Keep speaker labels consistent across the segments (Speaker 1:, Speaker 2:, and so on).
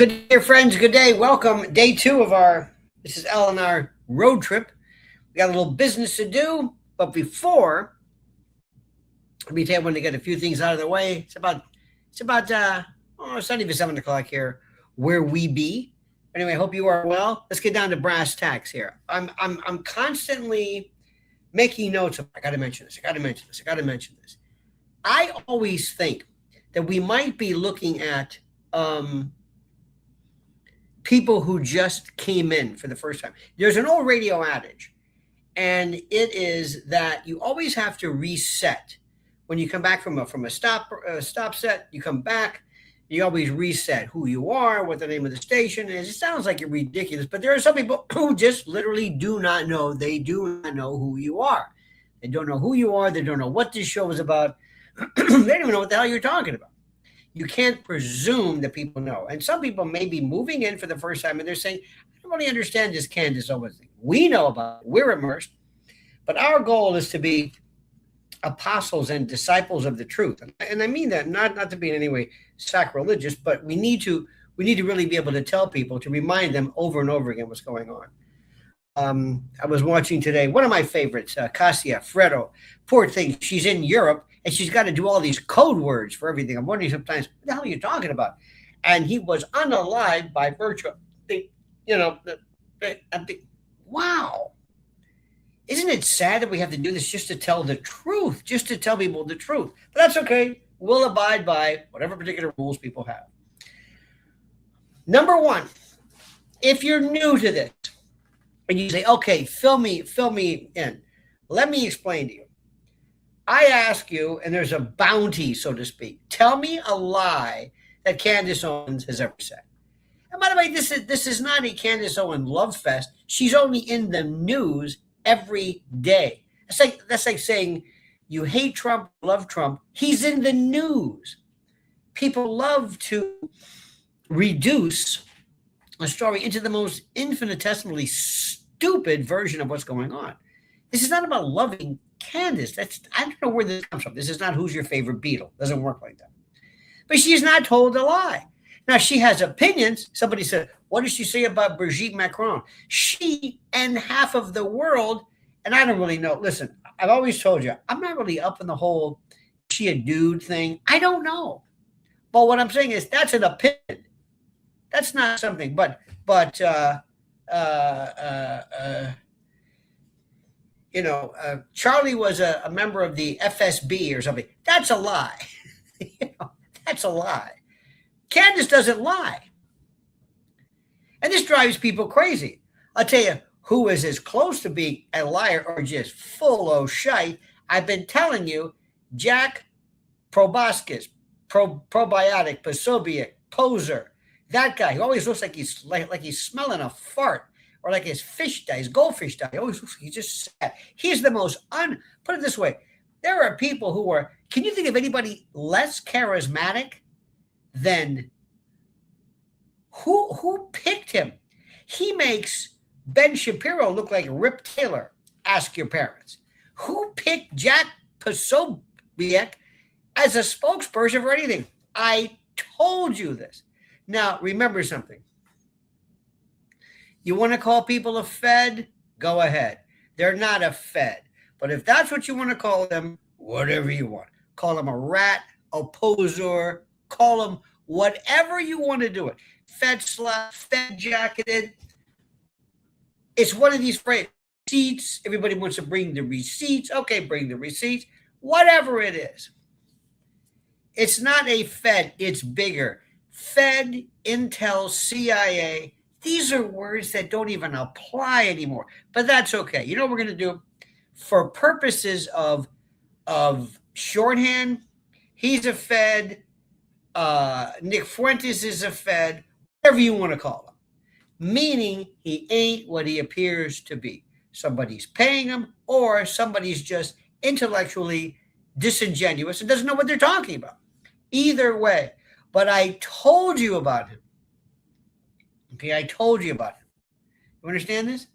Speaker 1: Good day, dear friends. Good day. Welcome. Day 2 of this is Ellen, our road trip. We got a little business to do, but before, let me tell you when to get a few things out of the way. It's not even 7 o'clock here where we be. Anyway, I hope you are well. Let's get down to brass tacks here. I'm constantly making notes of, I got to mention this. I always think that we might be looking at people who just came in for the first time. There's an old radio adage, and it is that you always have to reset. When you come back from a stop set, you come back, you always reset who you are, what the name of the station is. It sounds like you're ridiculous, but there are some people who just literally do not know. They do not know who you are. They don't know who you are. They don't know what this show is about. They don't even know what the hell you're talking about. You can't presume that people know. And some people may be moving in for the first time and they're saying, I don't really understand this Candace Owens thing. We know about it. We're immersed. But our goal is to be apostles and disciples of the truth. And I mean that not to be in any way sacrilegious, but we need to really be able to tell people, to remind them over and over again what's going on. I was watching today, one of my favorites, Cassia Fredo. Poor thing, she's in Europe and she's got to do all these code words for everything. I'm wondering sometimes, what the hell are you talking about? And he was unalived by virtue of wow. Isn't it sad that we have to do this just to tell the truth, just to tell people the truth? But that's okay. We'll abide by whatever particular rules people have. Number one, if you're new to this and you say, okay, fill me in. Let me explain to you. I ask you, and there's a bounty, so to speak. Tell me a lie that Candace Owens has ever said. And by the way, this is not a Candace Owens love fest. She's only in the news every day. That's like saying you hate Trump, love Trump. He's in the news. People love to reduce a story into the most infinitesimally stupid version of what's going on. This is not about loving Candace. I don't know where this comes from. This is not who's your favorite Beatle. It doesn't work like that. But she's not told a lie. Now, she has opinions. Somebody said, what does she say about Brigitte Macron? She and half of the world, and I don't really know. Listen, I've always told you, I'm not really up in the whole she a dude thing. I don't know. But what I'm saying is that's an opinion. That's not something. Charlie was a member of the FSB or something. That's a lie. That's a lie. Candace doesn't lie. And this drives people crazy. I'll tell you who is as close to being a liar or just full of shite. I've been telling you, Jack Proboscis, probiotic, Pasobiec, poser. That guy, he always looks like he's smelling a fart. Or like his goldfish dye. He's just sad. He's the most put it this way. There are people who are, can you think of anybody less charismatic than who picked him? He makes Ben Shapiro look like Rip Taylor. Ask your parents. Who picked Jack Posobiec as a spokesperson for anything? I told you this. Now, remember something. You want to call people a Fed? Go ahead. They're not a Fed. But if that's what you want to call them, whatever you want. Call them a rat, a poser, call them whatever you want to do it. Fed slap, Fed jacketed. It's one of these phrases. Receipts. Everybody wants to bring the receipts. Okay, bring the receipts. Whatever it is. It's not a Fed. It's bigger. Fed, Intel, CIA. These are words that don't even apply anymore, but that's okay. You know what we're going to do? For purposes of shorthand, he's a Fed. Nick Fuentes is a Fed, whatever you want to call him, meaning he ain't what he appears to be. Somebody's paying him or somebody's just intellectually disingenuous and doesn't know what they're talking about. Either way, but I told you about him. Okay, I told you about him. You understand this?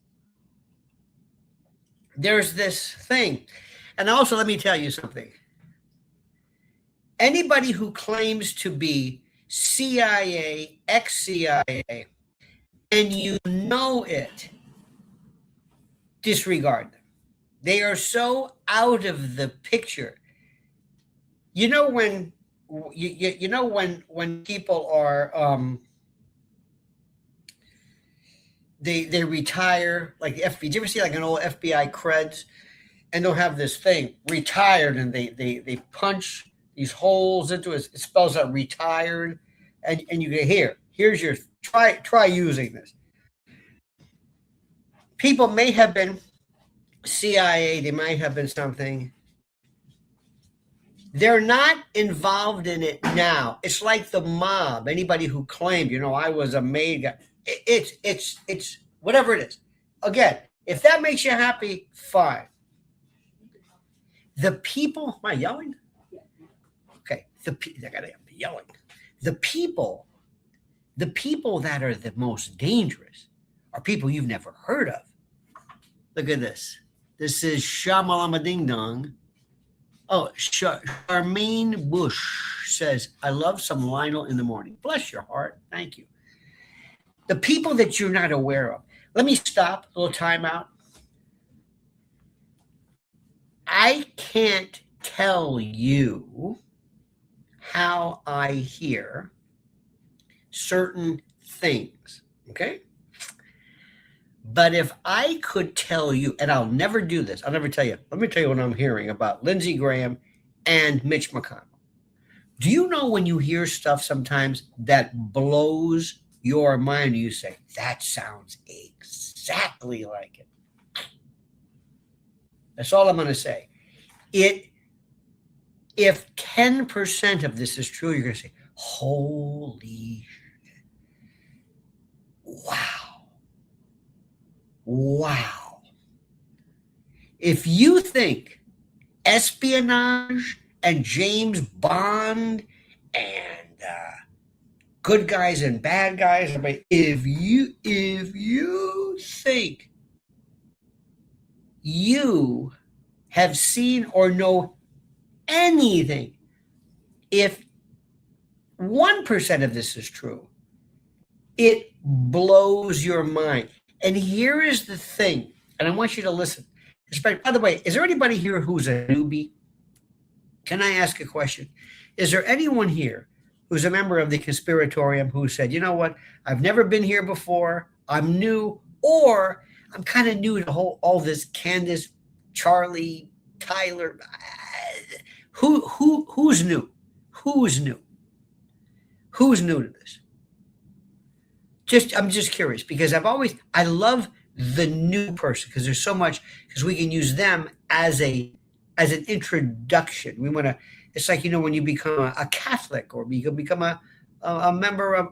Speaker 1: There's this thing. And also, let me tell you something. Anybody who claims to be CIA, ex-CIA, and you know it, disregard them. They are so out of the picture. You know when you know when people are they retire, like the FBI. Did you ever see like an old FBI creds, and they'll have this thing retired, and they punch these holes into it. It spells out retired, and you get here's your try using this. People may have been CIA, they might have been something. They're not involved in it now. It's like the mob. Anybody who claimed, I was a maid guy. It's whatever it is. Again, if that makes you happy, fine. The people, am I yelling? Okay, I gotta be yelling. The people that are the most dangerous are people you've never heard of. Look at this. This is Shamalama Ding Dong. Oh, Charmaine Bush says, I love some Lionel in the morning. Bless your heart. Thank you. The people that you're not aware of. Let me stop, a little timeout. I can't tell you how I hear certain things, okay? But if I could tell you, and I'll never do this, I'll never tell you. Let me tell you what I'm hearing about Lindsey Graham and Mitch McConnell. Do you know when you hear stuff sometimes that blows your mind, you say, that sounds exactly like it? That's all I'm going to say. If 10% of this is true, you're going to say, holy shit. Wow. If you think espionage and James Bond and good guys and bad guys, if you think you have seen or know anything, if 1% of this is true, it blows your mind. And here is the thing, and I want you to listen. By the way, is there anybody here who's a newbie? Can I ask a question? Is there anyone here who's a member of the Conspiratorium who said, you know what, I've never been here before, I'm new, or I'm kind of new to all this Candace, Charlie, Tyler. Who's new? Who's new? Who's new to this? I'm just curious, because I love the new person, because there's so much, because we can use them as an introduction. We want to, it's like, when you become a Catholic, or you can become a member of,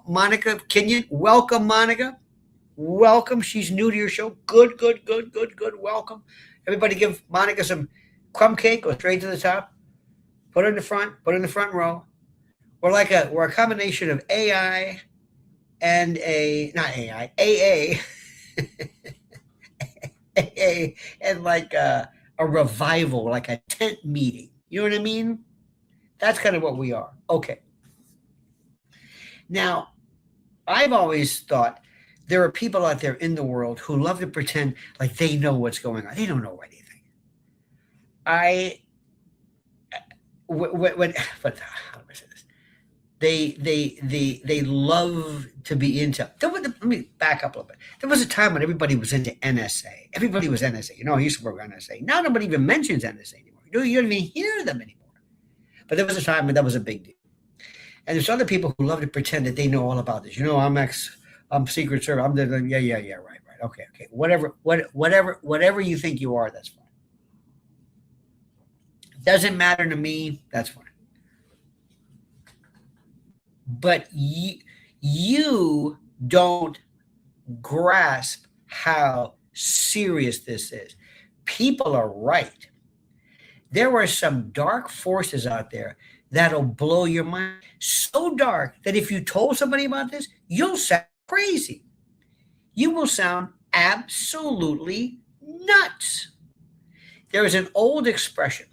Speaker 1: Monica, welcome, Monica. Welcome. She's new to your show. Good. Welcome. Everybody give Monica some crumb cake, go straight to the top, put her in the front row. We're a combination of AI and AA, AA, and like a revival, like a tent meeting. You know what I mean? That's kind of what we are. Okay. Now, I've always thought there are people out there in the world who love to pretend like they know what's going on. They don't know anything. But how do I say this? They love to be into. Let me back up a little bit. There was a time when everybody was into NSA. Everybody was NSA. I used to work on NSA. Now nobody even mentions NSA anymore. You don't even hear them anymore. But there was a time when that was a big deal. And there's other people who love to pretend that they know all about this. I'm Secret Service. I'm right. Okay. Whatever you think you are, that's fine. Doesn't matter to me. That's fine. But you don't grasp how serious this is. People are right. There are some dark forces out there that'll blow your mind. So dark that if you told somebody about this, you'll sound crazy. You will sound absolutely nuts. There is an old expression,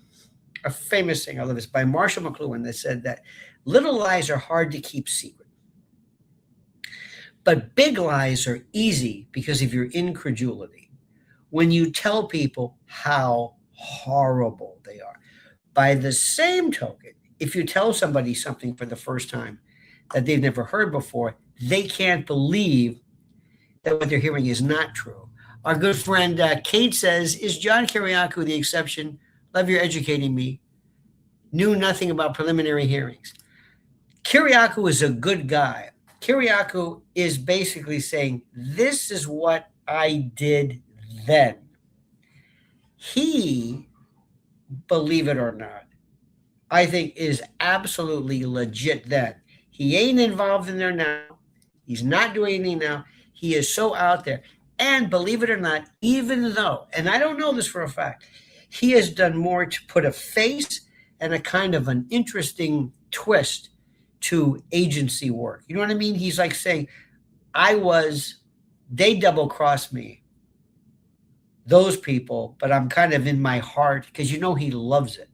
Speaker 1: a famous thing, I love this, by Marshall McLuhan, that said that Little lies are hard to keep secret. But big lies are easy because of your incredulity. When you tell people how horrible they are. By the same token, if you tell somebody something for the first time that they've never heard before, they can't believe that what they're hearing is not true. Our good friend Kate says, is John Kiriakou the exception? Love your educating me. Knew nothing about preliminary hearings. Kiriakou is a good guy. Kiriakou is basically saying, this is what I did then. He, believe it or not, I think is absolutely legit then. He ain't involved in there now. He's not doing anything now. He is so out there. And believe it or not, even though, and I don't know this for a fact, he has done more to put a face and a kind of an interesting twist to agency work. You know what I mean? He's like saying, they double-crossed me, those people, but I'm kind of in my heart, because he loves it.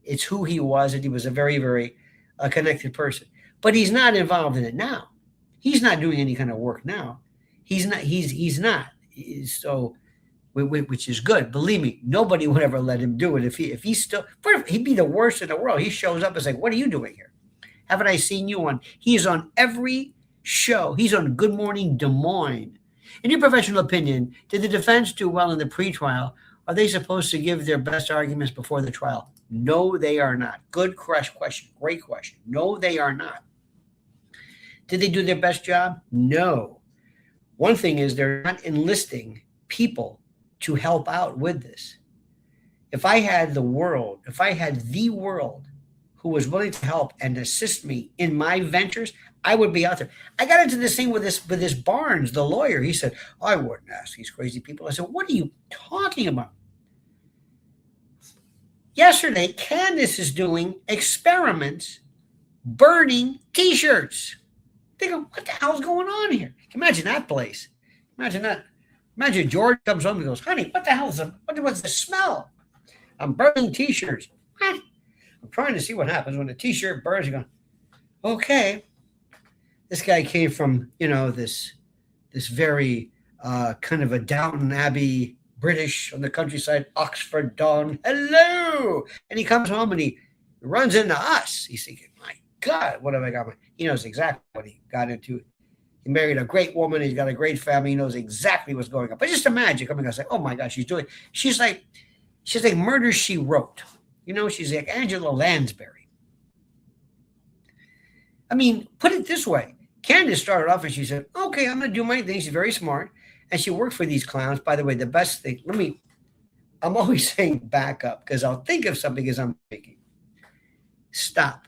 Speaker 1: It's who he was, and he was a very, very connected person. But he's not involved in it now. He's not doing any kind of work now. He's not. So, which is good. Believe me, nobody would ever let him do it. If he's still, he'd be the worst in the world. He shows up and is like, what are you doing here? Haven't I seen you on? He is on every show. He's on Good Morning Des Moines. In your professional opinion, did the defense do well in the pretrial? Are they supposed to give their best arguments before the trial? No, they are not. Good question. Great question. No, they are not. Did they do their best job? No. One thing is they're not enlisting people to help out with this. If I had the world who was willing to help and assist me in my ventures, I would be out there. I got into this thing with this Barnes, the lawyer. He said, I wouldn't ask these crazy people. I said, what are you talking about? Yesterday, Candace is doing experiments, burning T-shirts. They go, what the hell's going on here? Imagine that place. Imagine that. Imagine George comes home and goes, honey, what the hell is what's the smell? I'm burning T-shirts. What? I'm trying to see what happens when a T-shirt burns. You're going, okay. This guy came from, this very kind of a Downton Abbey British on the countryside, Oxford Don. Hello. And he comes home and he runs into us. He's thinking, my God, what have I got? He knows exactly what he got into. He married a great woman. He's got a great family. He knows exactly what's going on. But just imagine coming and saying, oh my God, she's like Murder, She Wrote. She's like Angela Lansbury. I mean, put it this way. Candace started off and she said, okay, I'm going to do my thing. She's very smart. And she worked for these clowns. By the way, the best thing, I'm always saying back up because I'll think of something as I'm thinking. Stop.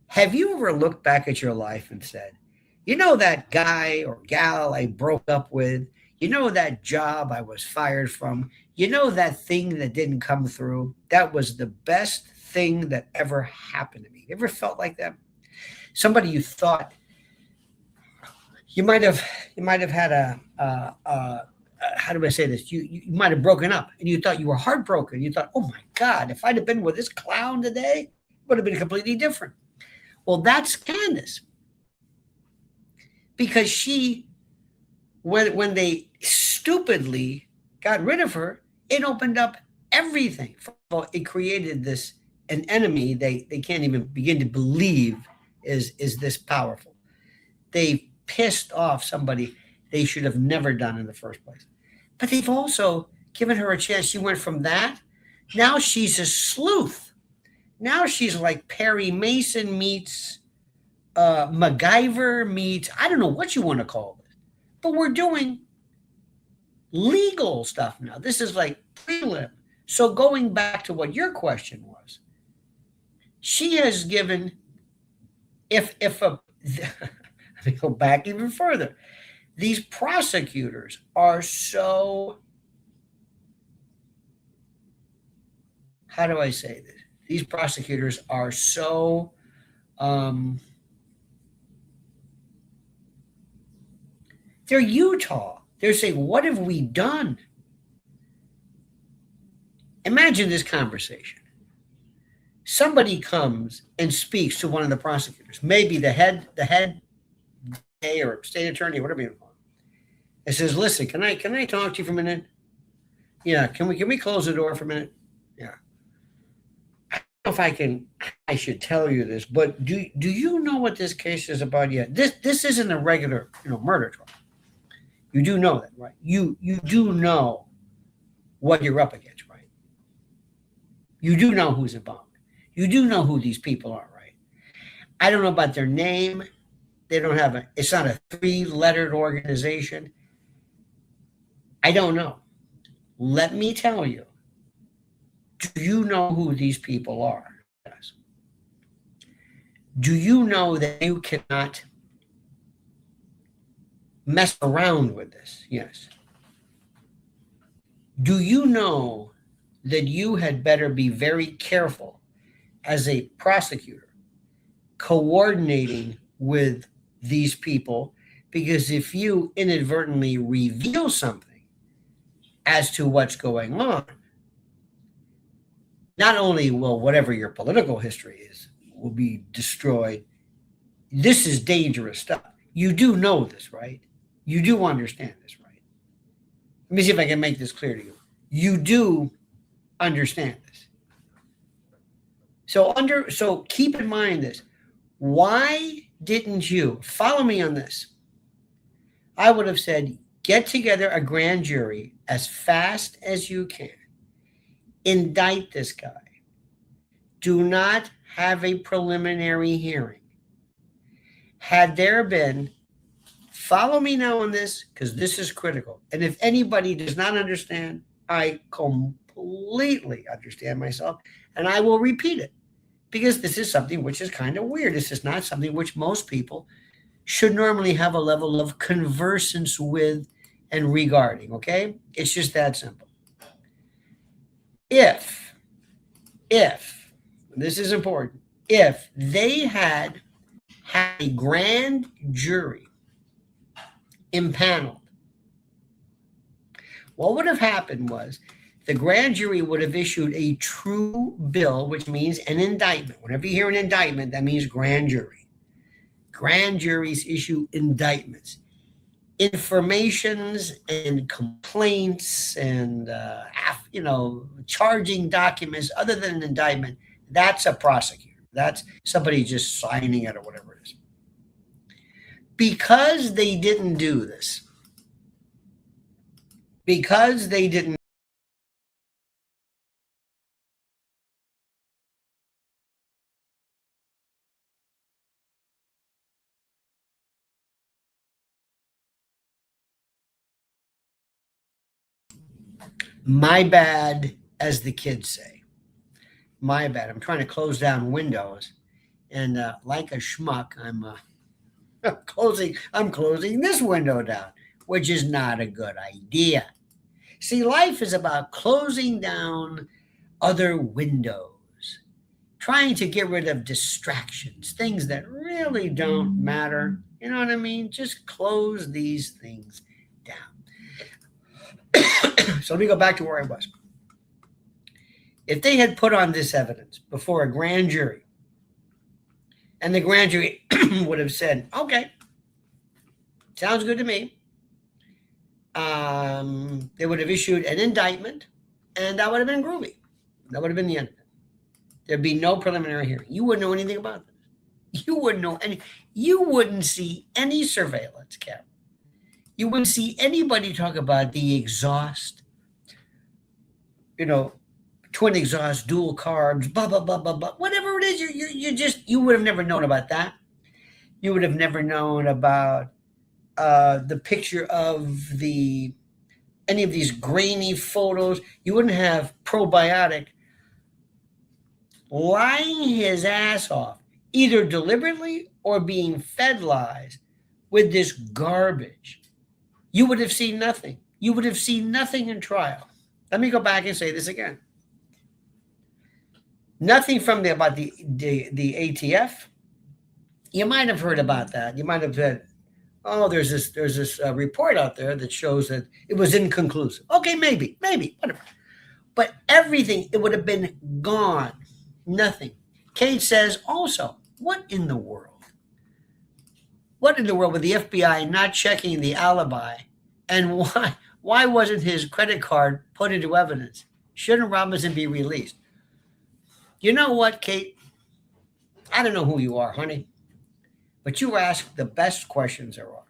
Speaker 1: Have you ever looked back at your life and said, that guy or gal I broke up with, that job I was fired from, that thing that didn't come through, that was the best thing that ever happened to me. You ever felt like that? Somebody you thought you might have had how do I say this? You might have broken up and you thought you were heartbroken. You thought, oh my God, if I'd have been with this clown today, it would have been completely different. Well, that's Candace. Because when they stupidly got rid of her, it opened up everything. First of all, it created an enemy they can't even begin to believe is this powerful. They pissed off somebody they should have never done in the first place. But they've also given her a chance. She went from that. Now she's a sleuth. Now she's like Perry Mason meets MacGyver meets, I don't know what you want to call it. But we're doing legal stuff now. This is like prelim. So going back to what your question was, she has given, let me go back even further. These prosecutors are so, how do I say this? These prosecutors are so, they're Utah. They're saying, what have we done? Imagine this conversation. somebody comes and speaks to one of the prosecutors, maybe the head DA or state attorney, whatever you call it, and says, "Listen, can I talk to you for a minute? Yeah, can we close the door for a minute? Yeah, I don't know if I should tell you this, but do you know what this case is about yet? This isn't a regular murder trial. You do know that, right? You do know what you're up against, right? You do know who's involved. You do know who these people are, right? I don't know about their name. They don't have it's not a 3-lettered organization. I don't know. Let me tell you. Do you know who these people are? Yes. Do you know that you cannot mess around with this? Yes. Do you know that you had better be very careful as a prosecutor coordinating with these people? Because if you inadvertently reveal something as to what's going on, not only will whatever your political history is will be destroyed, this is dangerous stuff. You do know this, right? You do understand this, right? Let me see if I can make this clear to you. You do understand this. So keep in mind this. Why didn't you follow me on this? I would have said, get together a grand jury as fast as you can. Indict this guy. Do not have a preliminary hearing. Had there been, follow me now on this, because this is critical. And if anybody does not understand, I completely understand myself, and I will repeat it, because this is something which is kind of weird. This is not something which most people should normally have a level of conversance with and regarding, okay? It's just that simple. If, this is important, if they had a grand jury impaneled, what would have happened was the grand jury would have issued a true bill, which means an indictment. Whenever you hear an indictment, that means grand jury. Grand juries issue indictments. Informations and complaints and charging documents other than an indictment, that's a prosecutor. That's somebody just signing it or whatever it is. Because they didn't do this, because they didn't, my bad, as the kids say. My bad. I'm trying to close down Windows, and like a schmuck, I'm closing this window down, which is not a good idea. See, life is about closing down other windows, trying to get rid of distractions, things that really don't matter. You know what I mean? Just close these things down. So let me go back to where I was. If they had put on this evidence before a grand jury, and the grand jury would have said, okay, sounds good to me, they would have issued an indictment, and that would have been groovy. That would have been the end of it. There'd be no preliminary hearing. You wouldn't know anything about this. You wouldn't know any. You wouldn't see any surveillance camera. You wouldn't see anybody talk about the exhaust, twin exhaust, dual carbs, blah, blah, blah, blah, blah. Whatever it is, you would have never known about that. You would have never known about the picture of any of these grainy photos. You wouldn't have probiotic lying his ass off, either deliberately or being fed lies with this garbage. You would have seen nothing. You would have seen nothing in trial. Let me go back and say this again. Nothing from about the ATF. You might have heard about that. You might have said, oh, there's this report out there that shows that it was inconclusive. Okay, maybe, whatever. But everything, it would have been gone. Nothing. Kate says also, what in the world? What in the world with the FBI not checking the alibi? And why wasn't his credit card put into evidence? Shouldn't Robinson be released? You know what, Kate? I don't know who you are, honey, but you ask the best questions there are.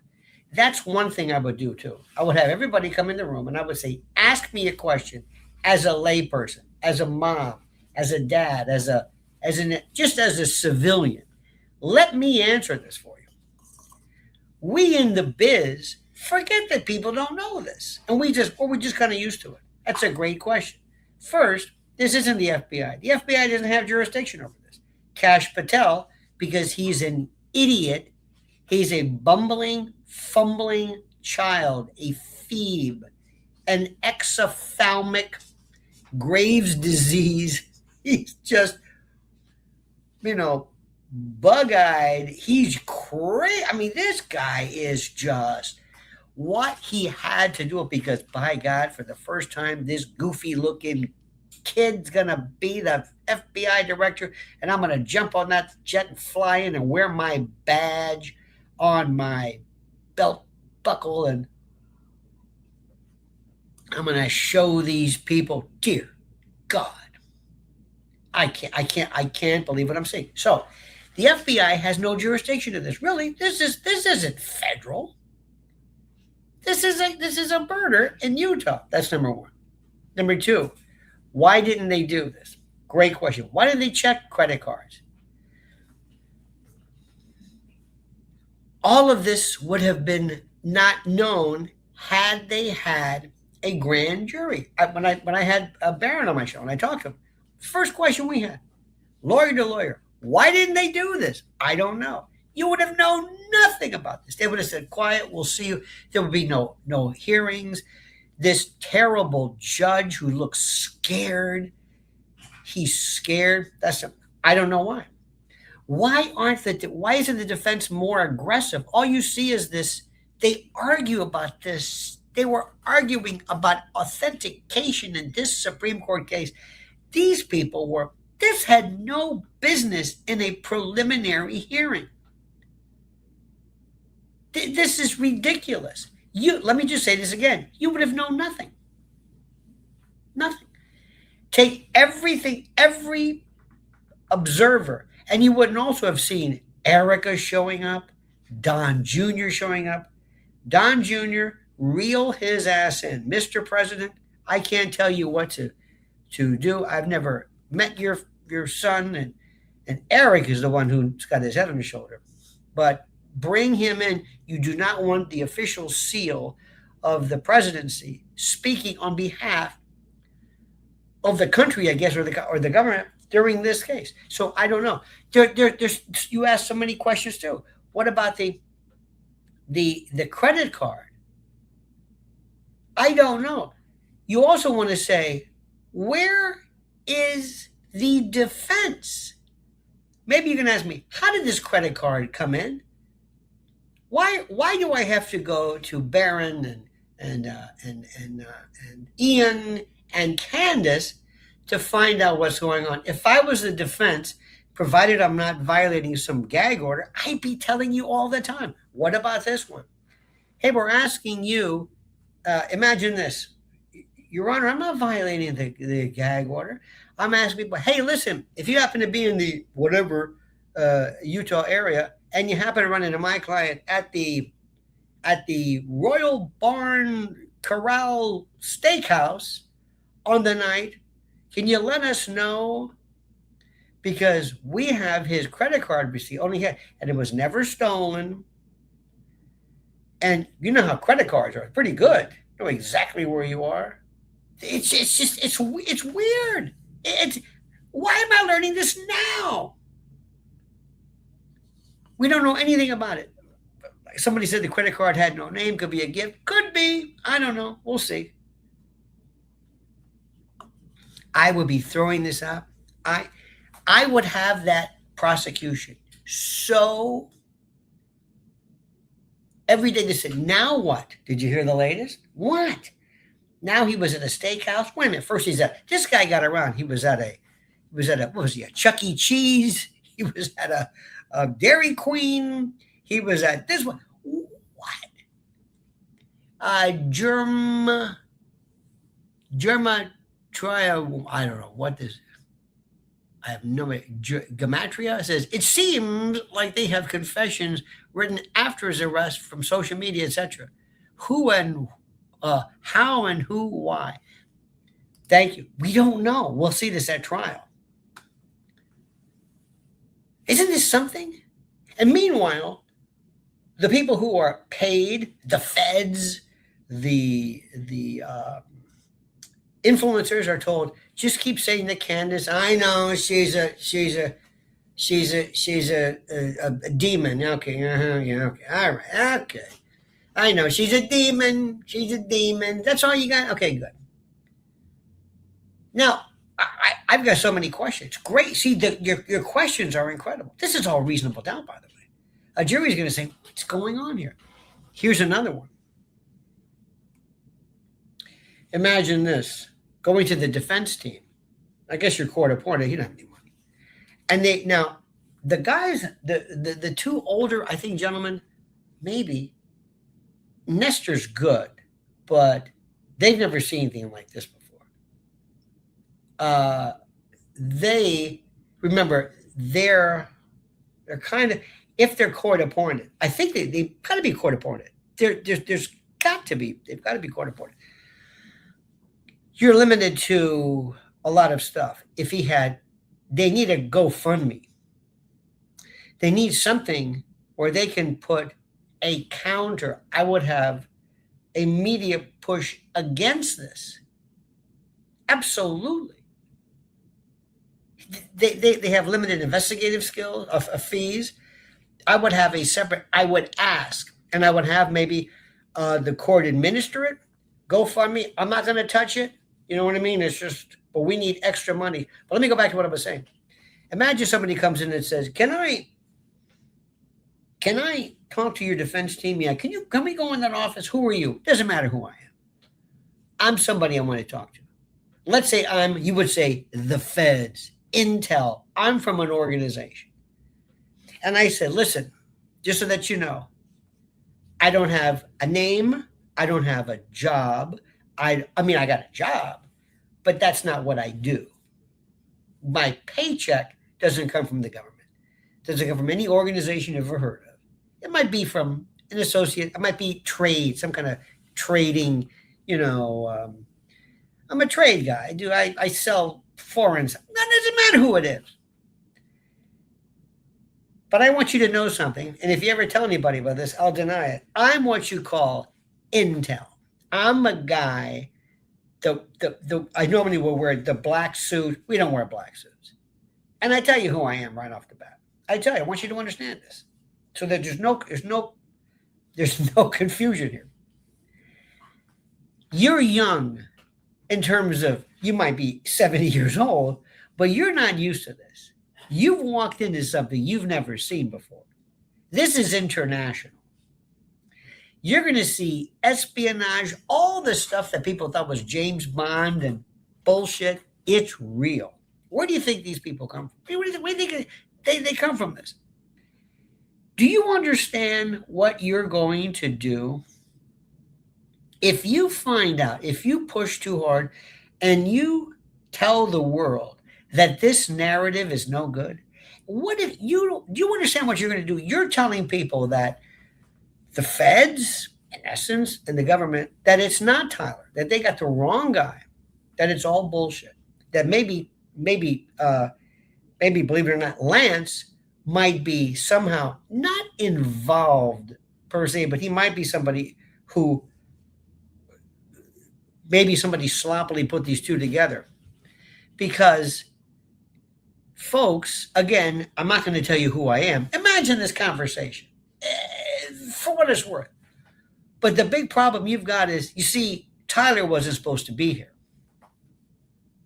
Speaker 1: That's one thing I would do too. I would have everybody come in the room and I would say, ask me a question as a layperson, as a mom, as a dad, just as a civilian. Let me answer this for you. We in the biz forget that people don't know this. And we're just kind of used to it. That's a great question. First, this isn't the FBI. The FBI doesn't have jurisdiction over this. Kash Patel, because he's an idiot, he's a bumbling, fumbling child, a phoebe, an exophthalmic Graves' disease. He's just, bug-eyed. He's crazy. I mean, this guy is just what he had to do it because, by God, for the first time, this goofy-looking kid's going to be the FBI director, and I'm going to jump on that jet and fly in and wear my badge on my belt buckle, and I'm going to show these people, dear God, I can't believe what I'm seeing. So the FBI has no jurisdiction in this. Really, this isn't federal. This is a murder in Utah. That's number one. Number two, why didn't they do this? Great question. Why didn't they check credit cards? All of this would have been not known had they had a grand jury. When I had Barron on my show and I talked to him, first question we had, lawyer to lawyer, why didn't they do this? I don't know. You would have known nothing about this. They would have said, quiet, we'll see you. There would be no hearings. This terrible judge who looks scared, he's scared. I don't know why. Why isn't the defense more aggressive? All you see is this. They argue about this. They were arguing about authentication in this Supreme Court case. These people this had no business in a preliminary hearing. This is ridiculous. Let me just say this again. You would have known nothing. Nothing. Take everything, every observer, and you wouldn't also have seen Erika showing up, Don Jr. showing up. Don Jr., reel his ass in. Mr. President, I can't tell you what to do. I've never met your son, and Eric is the one who's got his head on his shoulder. But bring him in. You do not want the official seal of the presidency speaking on behalf of the country, I guess, or the government during this case. So I don't know. You asked so many questions too. What about the credit card? I don't know. You also want to say, where is the defense? Maybe you can ask me, how did this credit card come in? Why do I have to go to Barron and Ian and Candace to find out what's going on? If I was the defense, provided I'm not violating some gag order, I'd be telling you all the time. What about this one? Hey, we're asking you, imagine this. Your Honor, I'm not violating the gag order. I'm asking people, hey, listen, if you happen to be in the whatever Utah area and you happen to run into my client at the Royal Barn Corral Steakhouse on the night, can you let us know? Because we have his credit card receipt, and it was never stolen. And you know how credit cards are pretty good. You know exactly where you are. It's weird. Why am I learning this now? We don't know anything about it. Somebody said the credit card had no name, could be a gift. Could be. I don't know. We'll see. I would be throwing this out. I would have that prosecution. So every day they said, now what? Did you hear the latest? What? Now he was at a steakhouse. Wait a minute. First this guy got around. He was at was at what was he, a Chuck E. Cheese? He was at a Dairy Queen. He was at this one. What? Germa Tria. I don't know what this. I have no idea. Gematria says it seems like they have confessions written after his arrest from social media, etc. Who and how and who, why? Thank you. We don't know. We'll see this at trial. Isn't this something? And meanwhile, the people who are paid, the feds, the influencers are told, just keep saying to Candace, I know she's a demon. Okay, yeah, okay, all right, okay. I know she's a demon. She's a demon. That's all you got. Okay, good. Now, I've got so many questions. Great. See, your questions are incredible. This is all reasonable doubt, by the way. A jury's going to say, what's going on here? Here's another one. Imagine this. Going to the defense team. I guess you're court appointed. You don't have any money. And the guys, the two older, I think, gentlemen, maybe, Nestor's good, but they've never seen anything like this before. They remember they're kind of, if they're court appointed, I think they've got to be court appointed. There's got to be, they've got to be court appointed. You're limited to a lot of stuff. They need a GoFundMe. They need something where they can put a counter. I would have a media push against this. Absolutely. They have limited investigative skills of fees. I would have I would ask, and I would have maybe the court administer it. GoFundMe. I'm not going to touch it. You know what I mean? It's just, but we need extra money. But let me go back to what I was saying. Imagine somebody comes in and says, Can I talk to your defense team? Yeah. Can we go in that office? Who are you? Doesn't matter who I am. I'm somebody I want to talk to. Let's say you would say the feds, Intel. I'm from an organization. And I said, listen, just so that you know, I don't have a name. I don't have a job. I mean, I got a job, but that's not what I do. My paycheck doesn't come from the government. It doesn't come from any organization you've ever heard of. It might be from an associate. It might be trade, some kind of trading, I'm a trade guy. I sell foreign. That doesn't matter who it is. But I want you to know something. And if you ever tell anybody about this, I'll deny it. I'm what you call Intel. I'm a guy. I normally will wear the black suit. We don't wear black suits. And I tell you who I am right off the bat. I tell you, I want you to understand this. So that there's no confusion here. You're young in terms of, you might be 70 years old, but you're not used to this. You've walked into something you've never seen before. This is international. You're going to see espionage, all the stuff that people thought was James Bond and bullshit. It's real. Where do you think these people come from? Where do you think they come from this? Do you understand what you're going to do? If you find out, if you push too hard and you tell the world that this narrative is no good, do you understand what you're going to do? You're telling people that the feds, in essence, and the government, that it's not Tyler, that they got the wrong guy, that it's all bullshit, that maybe, believe it or not, Lance might be somehow not involved per se, but he might be somebody who maybe somebody sloppily put these two together. Because, folks, again, I'm not going to tell you who I am. Imagine this conversation. For what it's worth. But the big problem you've got is, you see, Tyler wasn't supposed to be here.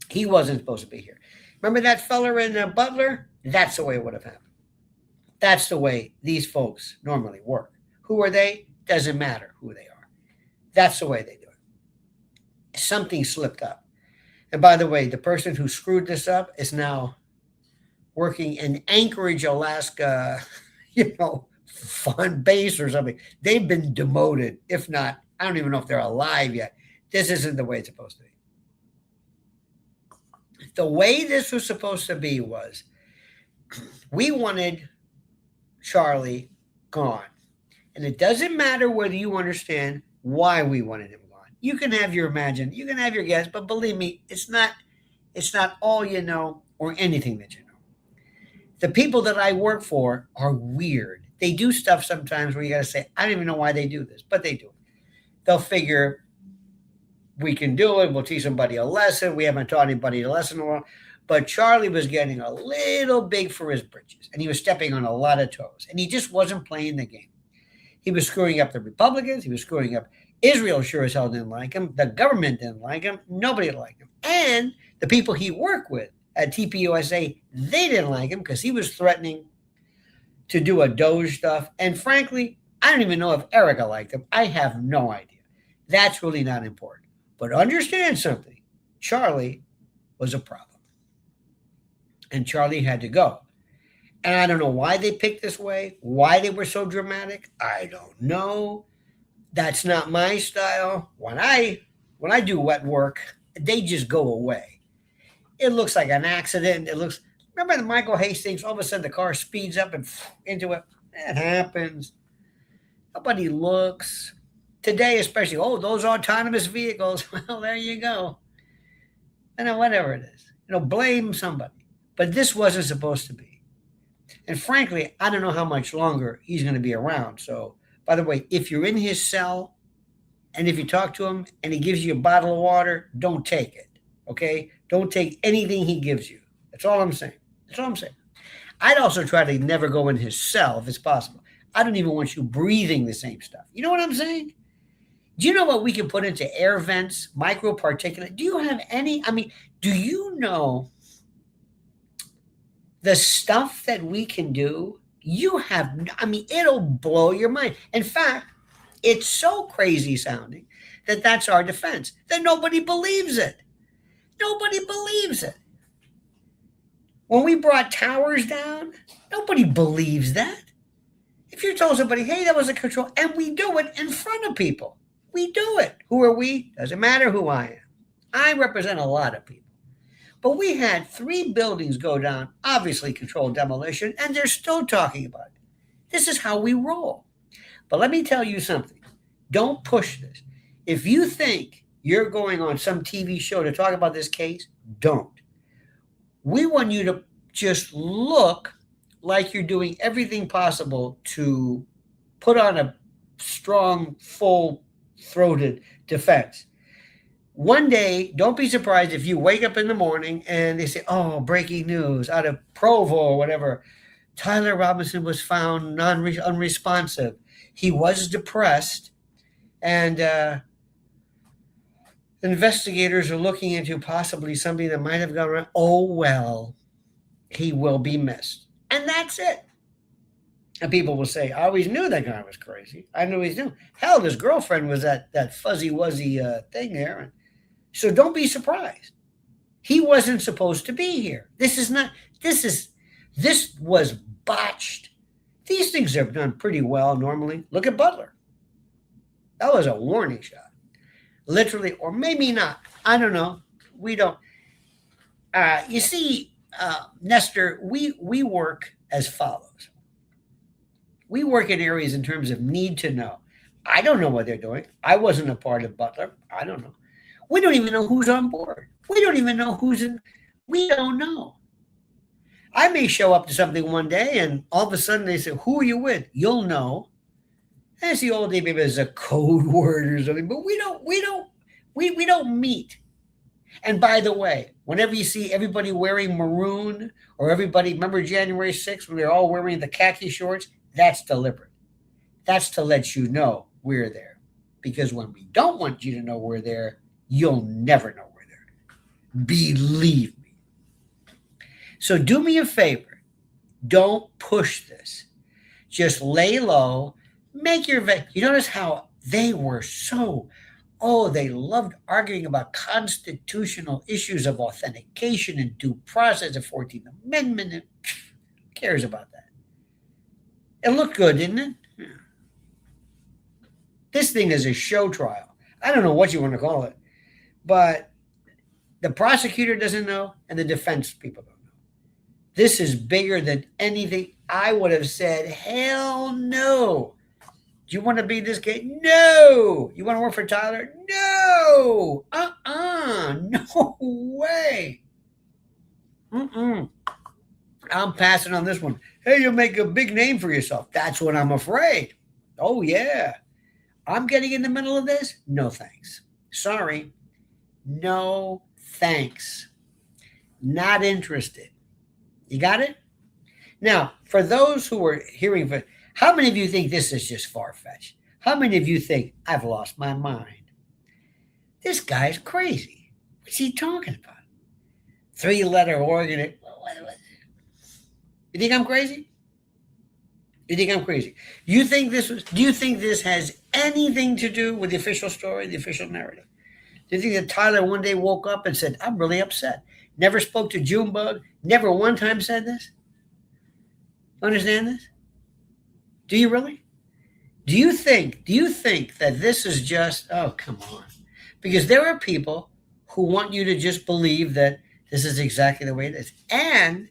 Speaker 1: He wasn't supposed to be here. Remember that fella in Butler? That's the way it would have happened. That's the way these folks normally work. Who are they? Doesn't matter who they are. That's the way they do it. Something slipped up. And by the way, the person who screwed this up is now working in Anchorage, Alaska, fun base or something. They've been demoted. If not, I don't even know if they're alive yet. This isn't the way it's supposed to be. The way this was supposed to be was we wanted Charlie gone. And it doesn't matter whether you understand why we wanted him gone. You can have your you can have your guess, but believe me, it's not all you know or anything that you know. The people that I work for are weird. They do stuff sometimes where you got to say, I don't even know why they do this, but they do. They'll figure we can do it. We'll teach somebody a lesson. We haven't taught anybody a lesson in a while. But Charlie was getting a little big for his britches, and he was stepping on a lot of toes, and he just wasn't playing the game. He was screwing up the Republicans. He was screwing up Israel. Sure as hell didn't like him. The government didn't like him. Nobody liked him. And the people he worked with at TPUSA, they didn't like him because he was threatening to do a Doge stuff. And frankly, I don't even know if Erika liked him. I have no idea. That's really not important. But understand something. Charlie was a problem. And Charlie had to go. And I don't know why they picked this way, why they were so dramatic. I don't know. That's not my style. When I do wet work, they just go away. It looks like an accident. Remember the Michael Hastings, all of a sudden the car speeds up and into it. That happens. Nobody looks. Today especially, those autonomous vehicles. Well, there you go. Whatever it is. Blame somebody. But this wasn't supposed to be. And frankly, I don't know how much longer he's going to be around. So, by the way, if you're in his cell and if you talk to him and he gives you a bottle of water, don't take it. Okay? Don't take anything he gives you. That's all I'm saying. I'd also try to never go in his cell if it's possible. I don't even want you breathing the same stuff. You know what I'm saying? Do you know what we can put into air vents, microparticulate? Do you have any? Do you know the stuff that we can do? It'll blow your mind. In fact, it's so crazy sounding that that's our defense, that nobody believes it. Nobody believes it. When we brought towers down, nobody believes that. If you told somebody, hey, that was a control, and we do it in front of people, we do it. Who are we? Doesn't matter who I am. I represent a lot of people. But we had 3 buildings go down, obviously controlled demolition, and they're still talking about it. This is how we roll. But let me tell you something. Don't push this. If you think you're going on some TV show to talk about this case, don't. We want you to just look like you're doing everything possible to put on a strong, full-throated defense. One day, don't be surprised if you wake up in the morning and they say, breaking news out of Provo or whatever. Tyler Robinson was found unresponsive. He was depressed, and investigators are looking into possibly something that might have gone wrong. Oh, well, he will be missed. And that's it. And people will say, I always knew that guy was crazy. I knew he knew. Hell, his girlfriend was that fuzzy-wuzzy thing there. And so don't be surprised. He wasn't supposed to be here. This was botched. These things are done pretty well normally. Look at Butler. That was a warning shot. Literally, or maybe not. I don't know. We don't. You see, Nestor, we work as follows. We work in areas in terms of need to know. I don't know what they're doing. I wasn't a part of Butler. I don't know. We don't even know who's on board. We don't even know who's in. We don't know. I may show up to something one day and all of a sudden they say, who are you with? You'll know. And it's the old day, maybe there's a code word or something, but we don't meet. And by the way, whenever you see everybody wearing maroon or everybody, remember January 6th when they're all wearing the khaki shorts? That's deliberate. That's to let you know we're there. Because when we don't want you to know we're there, you'll never know we're there. Believe me. So do me a favor. Don't push this. Just lay low. Make your... You notice how they were so Oh, they loved arguing about constitutional issues of authentication and due process of 14th Amendment. And who cares about that? It looked good, didn't it? Yeah. This thing is a show trial. I don't know what you want to call it, but the prosecutor doesn't know and the defense people don't know. This is bigger than anything. I would have said, hell no. Do you want to be this guy? No. You want to work for Tyler? No. No way. I'm passing on this one. Hey, you'll make a big name for yourself. That's what I'm afraid. Oh, yeah. I'm getting in the middle of this? No, thanks. Sorry. No, thanks. Not interested. You got it? Now, for those who are hearing, how many of you think this is just far-fetched? How many of you think, I've lost my mind? This guy's crazy. What's he talking about? 3-letter organ. You think I'm crazy? You think I'm crazy? Do you think this has anything to do with the official story, the official narrative? Do you think that Tyler one day woke up and said, I'm really upset? Never spoke to Junebug? Never one time said this? Understand this? Do you really? Do you think that this is just, oh, come on. Because there are people who want you to just believe that this is exactly the way it is. And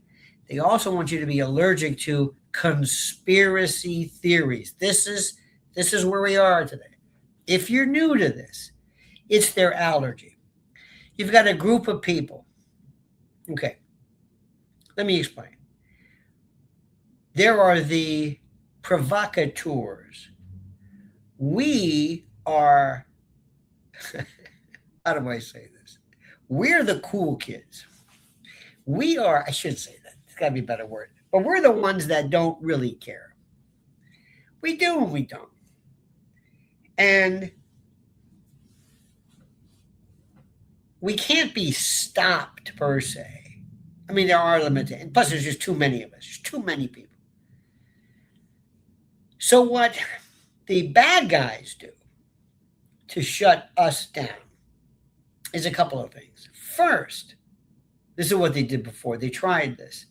Speaker 1: they also want you to be allergic to conspiracy theories. This is where we are today. If you're new to this, it's their allergy. You've got a group of people. Okay, let me explain. There are the provocateurs. We are, how do I say this? We're the cool kids. We are, I should say that. It's got to be a better word. But we're the ones that don't really care. We do and we don't. And we can't be stopped per se. I mean, there are limitations. Plus, there's just too many of us. There's too many people. So what the bad guys do to shut us down is a couple of things. First, this is what they did before. They tried this.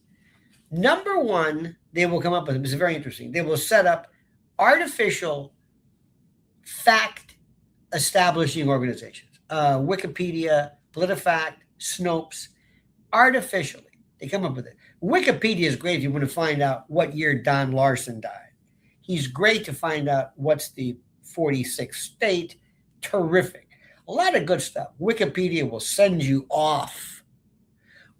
Speaker 1: Number one, they will come up with, this is very interesting, they will set up artificial fact-establishing organizations. Wikipedia, PolitiFact, Snopes, artificially. They come up with it. Wikipedia is great if you want to find out what year Don Larson died. He's great to find out what's the 46th state. Terrific. A lot of good stuff. Wikipedia will send you off.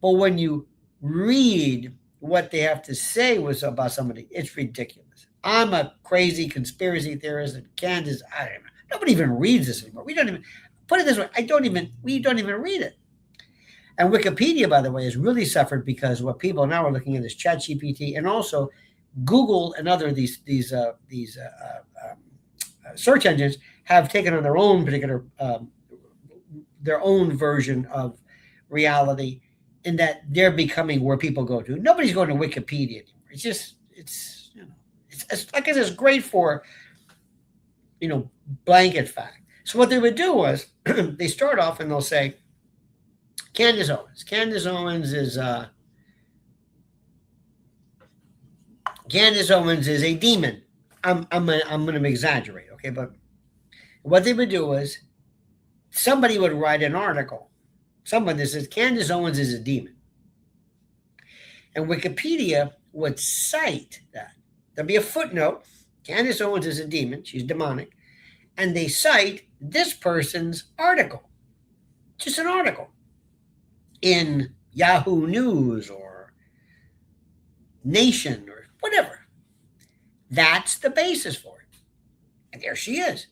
Speaker 1: But when you read what they have to say was about somebody, it's ridiculous. I'm a crazy conspiracy theorist, and Candace, I don't know. Nobody even reads this anymore. We don't even, put it this way, we don't even read it. And Wikipedia, by the way, has really suffered because what people now are looking at is ChatGPT and also Google and other these search engines have taken on their own particular their own version of reality, in that they're becoming where people go to. Nobody's going to Wikipedia anymore. It's like I said, it's great for blanket fact. So what they would do was they start off and they'll say Candace Owens. Candace Owens is a demon. I'm going to exaggerate, okay? But what they would do is somebody would write an article, someone that says Candace Owens is a demon, and Wikipedia would cite that. There'd be a footnote. Candace Owens is a demon. She's demonic, and they cite this person's article, just an article in Yahoo News or Nation or whatever. That's the basis for it. And there she is.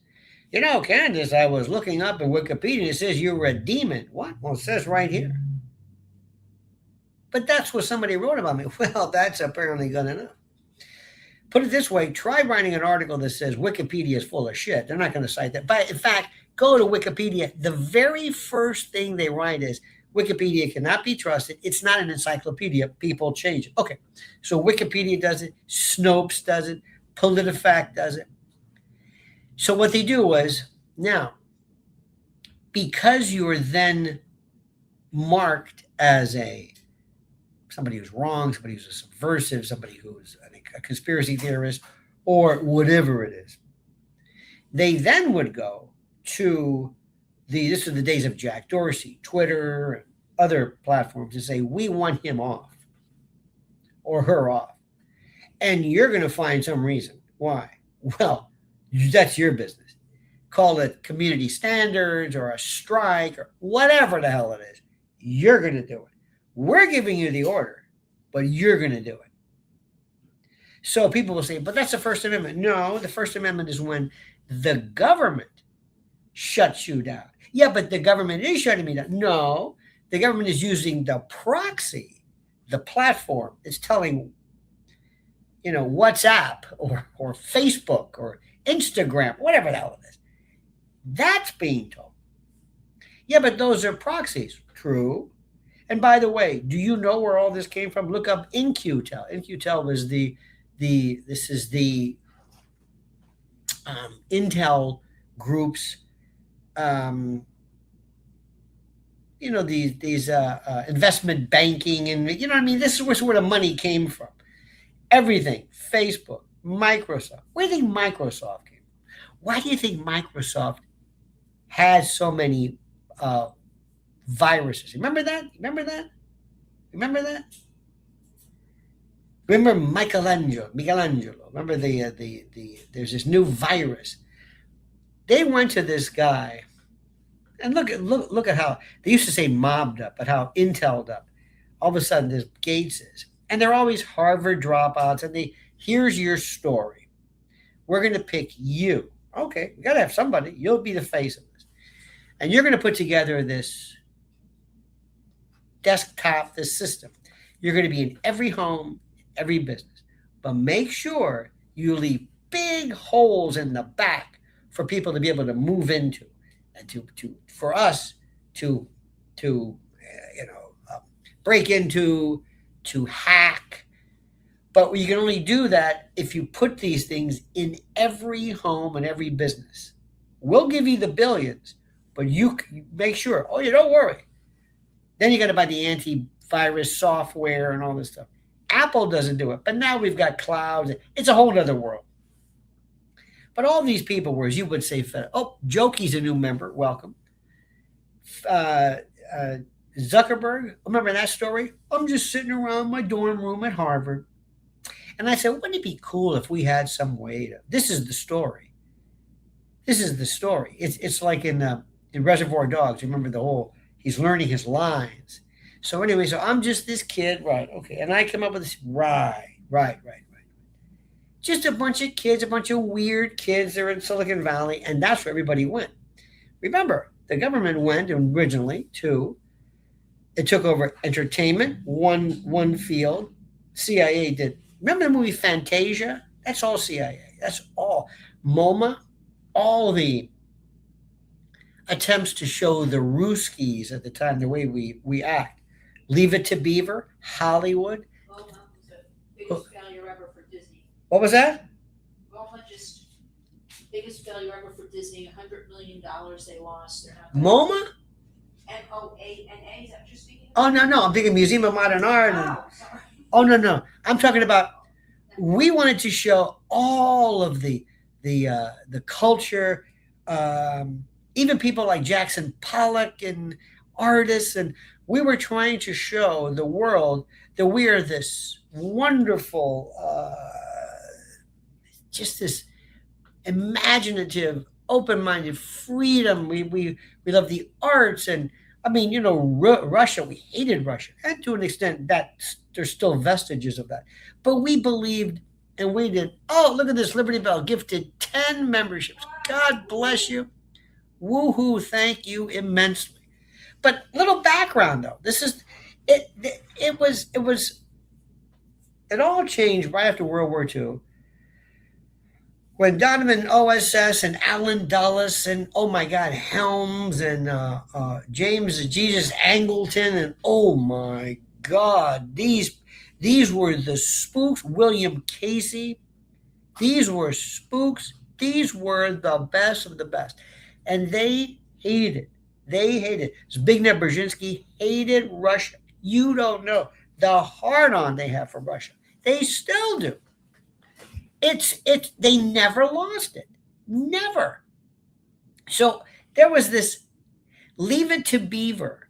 Speaker 1: Candace, I was looking up in Wikipedia and it says you were a demon. What? Well, it says right here. But that's what somebody wrote about me. Well, that's apparently good enough. Put it this way, try writing an article that says Wikipedia is full of shit. They're not going to cite that. But in fact, go to Wikipedia. The very first thing they write is Wikipedia cannot be trusted. It's not an encyclopedia. People change it. Okay, so Wikipedia does it. Snopes does it. PolitiFact does it. So what they do was, now, because you're then marked as somebody who's wrong, somebody who's a subversive, somebody who's a conspiracy theorist, or whatever it is. They then would go to this was the days of Jack Dorsey, Twitter, and other platforms, to say, we want him off or her off. And you're going to find some reason why. Well, that's your business. Call it community standards or a strike or whatever the hell it is. You're going to do it. We're giving you the order, but you're going to do it. So people will say, but that's the First Amendment. No, the First Amendment is when the government shuts you down. Yeah, but the government is shutting me down. No, the government is using the proxy, the platform. It's telling, WhatsApp or Facebook or Instagram, whatever the hell it is. That's being told. Yeah, but those are proxies. True. And by the way, do you know where all this came from? Look up In-Q-Tel. In-Q-Tel was this is the Intel Group's, these investment banking, and this is where the money came from. Everything, Facebook, Microsoft. Where do you think Microsoft came from? Why do you think Microsoft has so many viruses? Remember that? Remember Michelangelo? Remember there's this new virus. They went to this guy, and look at how they used to say mobbed up, but how intel'd up. All of a sudden, there's Gates is, and they're always Harvard dropouts. And here's your story. We're going to pick you. Okay, we got to have somebody. You'll be the face of this, and you're going to put together this desktop, this system. You're going to be in every home, every business, but make sure you leave big holes in the back for people to be able to move into, and for us to break into, to hack. But you can only do that if you put these things in every home and every business. We'll give you the billions, but you make sure. Oh, you don't worry. Then you got to buy the antivirus software and all this stuff. Apple doesn't do it, but now we've got clouds. It's a whole other world. But all these people were, as you would say, Jokey's a new member. Welcome. Zuckerberg, remember that story? I'm just sitting around my dorm room at Harvard. And I said, wouldn't it be cool if we had some way to, this is the story. It's like in Reservoir Dogs. You remember he's learning his lines. So anyway, I'm just this kid, right, okay. And I come up with this, right. Just a bunch of kids, a bunch of weird kids. They're in Silicon Valley, and that's where everybody went. Remember, the government went originally it took over entertainment, one field. CIA did. Remember the movie Fantasia? That's all CIA. That's all. MoMA, all the attempts to show the Ruskies at the time, the way we act. Leave It to Beaver, Hollywood.
Speaker 2: Well, that was the biggest failure ever for Disney.
Speaker 1: What was that?
Speaker 2: Well, just biggest failure ever for Disney. $100 million they lost.
Speaker 1: MoMA?
Speaker 2: MOANA. Is that what you're speaking
Speaker 1: about? Oh no! I'm thinking Museum of Modern Art.
Speaker 2: Sorry.
Speaker 1: Oh no! I'm talking about. We wanted to show all of the culture, even people like Jackson Pollock and artists, and we were trying to show the world that we are this wonderful, just this imaginative, open-minded freedom. We love the arts, and I mean, Russia. We hated Russia, and to an extent, that there's still vestiges of that. But we believed, and we did. Oh, look at this! Liberty Bell gifted 10 memberships. God bless you. Woohoo! Thank you immensely. But little background though. This is it. It all changed right after World War II. When Donovan OSS and Alan Dulles and, oh my God, Helms and James Jesus Angleton and, oh my God, these were the spooks. William Casey, these were spooks. These were the best of the best. And they hated They hated. Zbigniew Brzezinski hated Russia. You don't know the hard on they have for Russia. They still do. It's they never lost it. Never. So there was this Leave It to Beaver,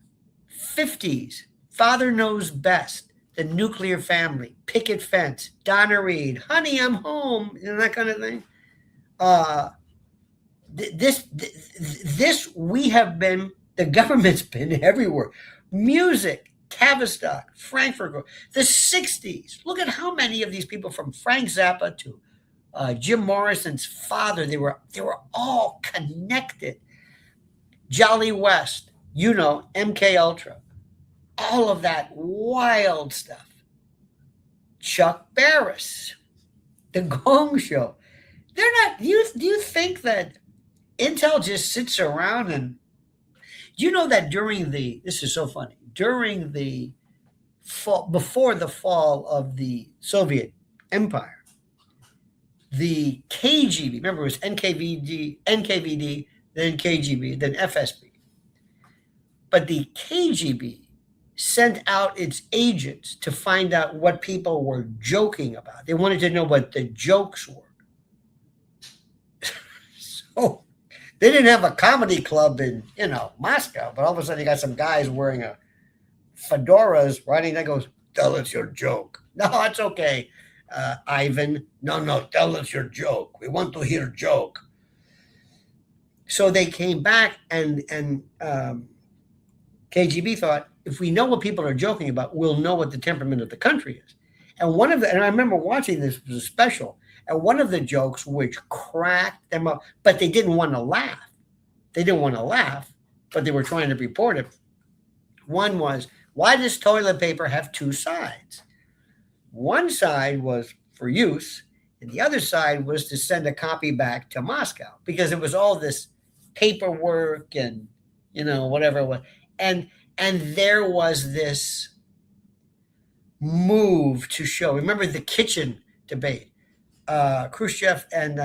Speaker 1: 50s, Father Knows Best, The Nuclear Family, Picket Fence, Donna Reed, Honey, I'm Home, that kind of thing. This we have been, the government's been everywhere. Music, Tavistock, Frankfurt, the 60s. Look at how many of these people, from Frank Zappa to Jim Morrison's father, they were all connected. Jolly West, MK Ultra, all of that wild stuff. Chuck Barris, The Gong Show. They're not. Do you think that Intel just sits around and? Do you know that this is so funny, during the fall, before the fall of the Soviet Empire, the KGB, remember it was NKVD, then KGB, then FSB. But the KGB sent out its agents to find out what people were joking about. They wanted to know what the jokes were. So they didn't have a comedy club in, Moscow, but all of a sudden you got some guys wearing fedoras writing that goes, tell us your joke. No, it's okay, Ivan. No, tell us your joke. We want to hear joke. So they came back and KGB thought, if we know what people are joking about, we'll know what the temperament of the country is. And I remember watching this, it was a special, and one of the jokes which cracked them up, but they didn't want to laugh. They didn't want to laugh, but they were trying to report it. One was, why does toilet paper have two sides? One side was for use, and the other side was to send a copy back to Moscow, because it was all this paperwork and, whatever it was. And there was this move to show, remember the kitchen debate, Khrushchev and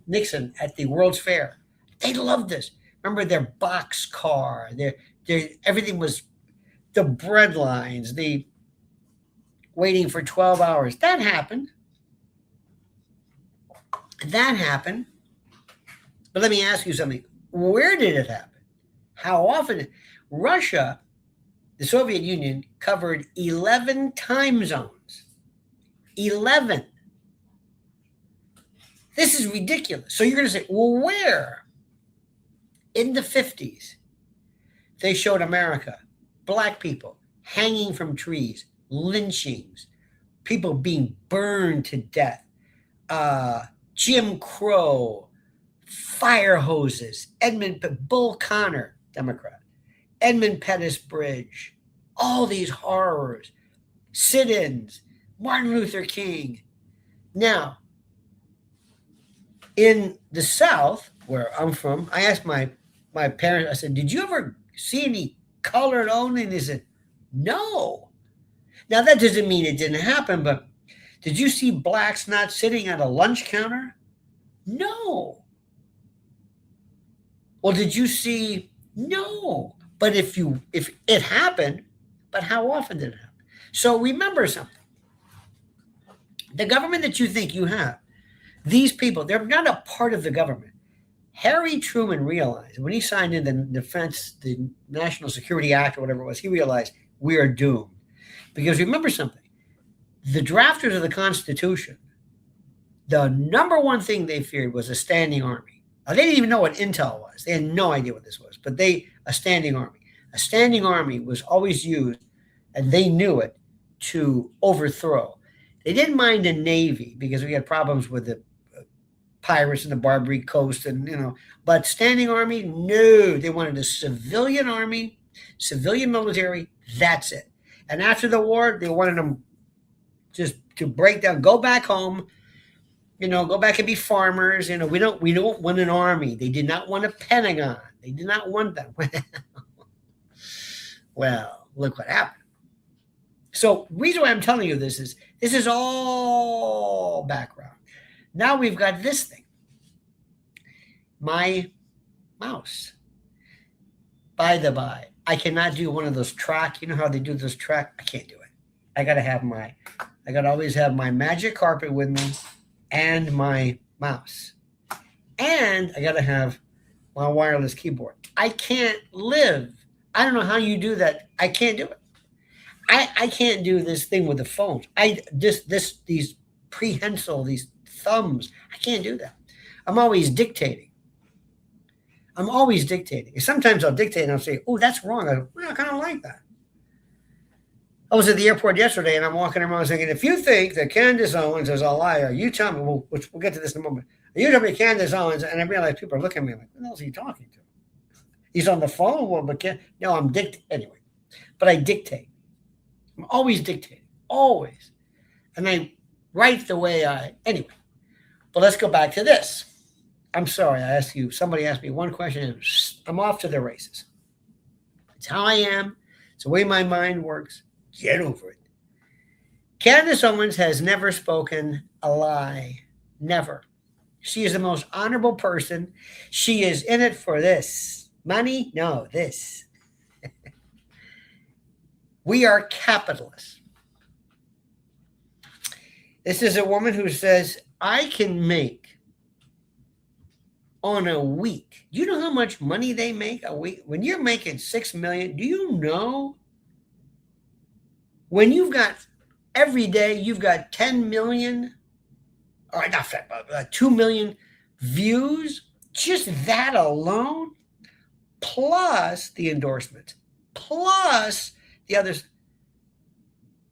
Speaker 1: Nixon at the World's Fair. They loved this. Remember their box car, their everything was the bread lines, the waiting for 12 hours. That happened. But let me ask you something. Where did it happen? How often? Russia, the Soviet Union, covered 11 time zones. 11. This is ridiculous. So you're going to say, well, where? In the 50s, they showed America, black people hanging from trees, lynchings, people being burned to death, Jim Crow, fire hoses, Bull Connor, Democrat, Edmund Pettus Bridge, all these horrors, sit-ins, Martin Luther King. Now, in the South, where I'm from, I asked my parents, I said, did you ever see any colored only? And they said, no. Now, that doesn't mean it didn't happen, but did you see blacks not sitting at a lunch counter? No. Well, did you see? No. But if it happened, but how often did it happen? So remember something. The government that you think you have, these people, they're not a part of the government. Harry Truman realized when he signed in the National Security Act or whatever it was, he realized we are doomed. Because remember something, the drafters of the Constitution, the number one thing they feared was a standing army. Now, they didn't even know what intel was. They had no idea what this was, but a standing army. A standing army was always used, and they knew it, to overthrow. They didn't mind a navy because we had problems with the pirates in the Barbary Coast, but standing army, no. They wanted a civilian army, civilian military. That's it. And after the war, they wanted them just to break down, go back home, go back and be farmers. We don't want an army. They did not want a Pentagon. They did not want that. Well, look what happened. So the reason why I'm telling you this is all background. Now we've got this thing. My mouse. by the by, I cannot do one of those track. You know how they do those track? I can't do it. I gotta always have my magic carpet with me and my mouse. And I gotta have my wireless keyboard. I can't live. I don't know how you do that. I can't do it. I can't do this thing with the phones. These prehensile, these thumbs. I can't do that. I'm always dictating. Sometimes I'll dictate and I'll say, "Oh, that's wrong." I kind of like that. I was at the airport yesterday and I'm walking around thinking, if you think that Candace Owens is a liar, you tell me. We'll get to this in a moment. You tell me Candace Owens, and I realize people are looking at me like, "What else are you talking to?" He's on the phone. Well, but no, I'm dictating anyway. But I dictate. I'm always dictating, always, and I write the way anyway. But let's go back to this. I'm sorry, somebody asked me one question, and I'm off to the races. It's how I am. It's the way my mind works. Get over it. Candace Owens has never spoken a lie. Never. She is the most honorable person. She is in it for this. Money? No, this. We are capitalists. This is a woman who says, I can make on a week. Do you know how much money they make a week? When you're making $6 million, do you know when you've got every day, you've got 10 million or not 2 million views, just that alone, plus the endorsements, plus the others.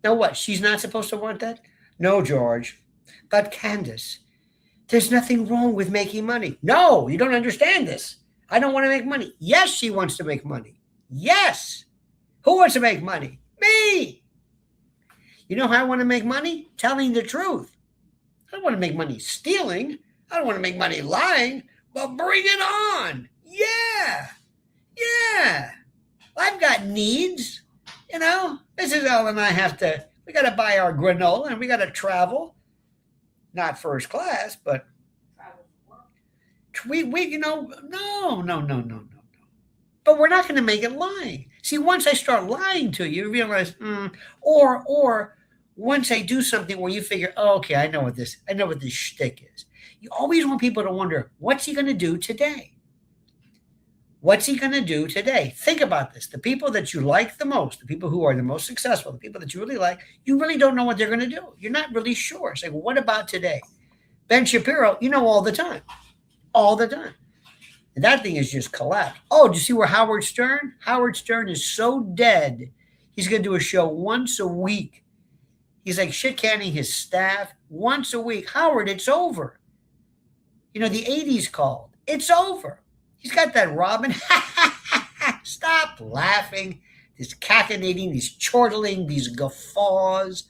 Speaker 1: Now what? She's not supposed to want that? No, George. But Candace, there's nothing wrong with making money. No, you don't understand this. I don't want to make money. Yes, she wants to make money. Yes. Who wants to make money? Me. You know how I want to make money? Telling the truth. I don't want to make money stealing. I don't want to make money lying. Well, bring it on. Yeah. Yeah. I've got needs. You know, Mrs. L and I we got to buy our granola and we got to travel. Not first class, but no. But we're not going to make it lying. See, once I start lying to you, you realize, or once I do something where you figure, oh, okay, I know what this shtick is. You always want people to wonder, what's he going to do today? What's he going to do today? Think about this. The people that you like the most, the people who are the most successful, the people that you really like, you really don't know what they're going to do. You're not really sure. Say, well, what about today? Ben Shapiro, all the time. All the time. And that thing is just collapsed. Oh, do you see where Howard Stern? Howard Stern is so dead. He's going to do a show once a week. He's like shit-canning his staff once a week. Howard, it's over. The 80s called. It's over. He's got that Robin. Stop laughing. This cachinnating, these chortling, these guffaws,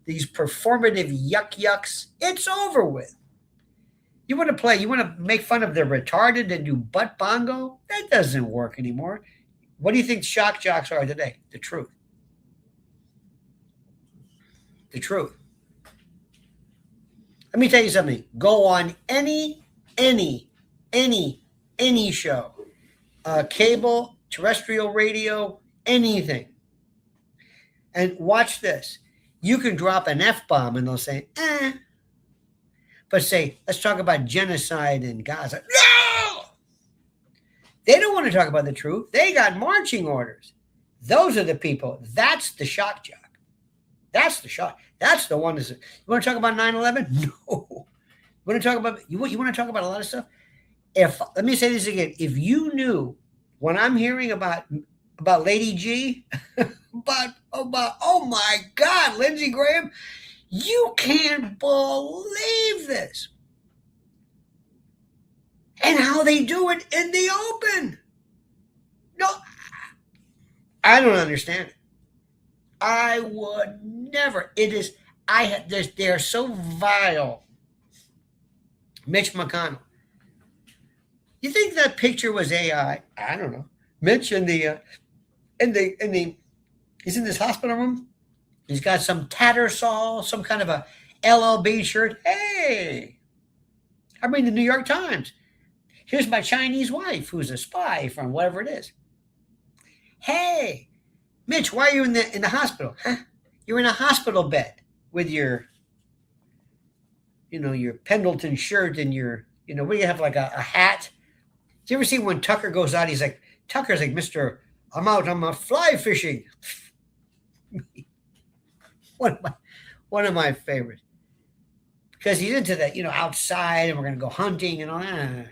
Speaker 1: these performative yucks. It's over with. You want to make fun of the retarded and do butt bongo? That doesn't work anymore. What do you think shock jocks are today? The truth. The truth. Let me tell you something. Go on any show, cable, terrestrial radio, anything. And watch this. You can drop an F-bomb and they'll say, But say, let's talk about genocide in Gaza. No! They don't want to talk about the truth. They got marching orders. Those are the people. That's the shock jock. That's the shock. That's the one. You want to talk about 9/11? No. You want to talk about a lot of stuff? Let me say this again. If you knew when I'm hearing about Lady G, about oh my God, Lindsey Graham, you can't believe this. And how they do it in the open. No, I don't understand it. I would never. They're so vile. Mitch McConnell. You think that picture was AI? I don't know. Mitch he's in this hospital room. He's got some Tattersall, some kind of a LLB shirt. Hey, I read the New York Times. Here's my Chinese wife, who's a spy from whatever it is. Hey, Mitch, why are you in the hospital? Huh? You're in a hospital bed with your, your Pendleton shirt and your, what do you have, like a hat? Do you ever see when Tucker goes out, Tucker's like, Mr. I'm out, I'm fly fishing. one of my favorites. Because he's into that, outside and we're going to go hunting and all that.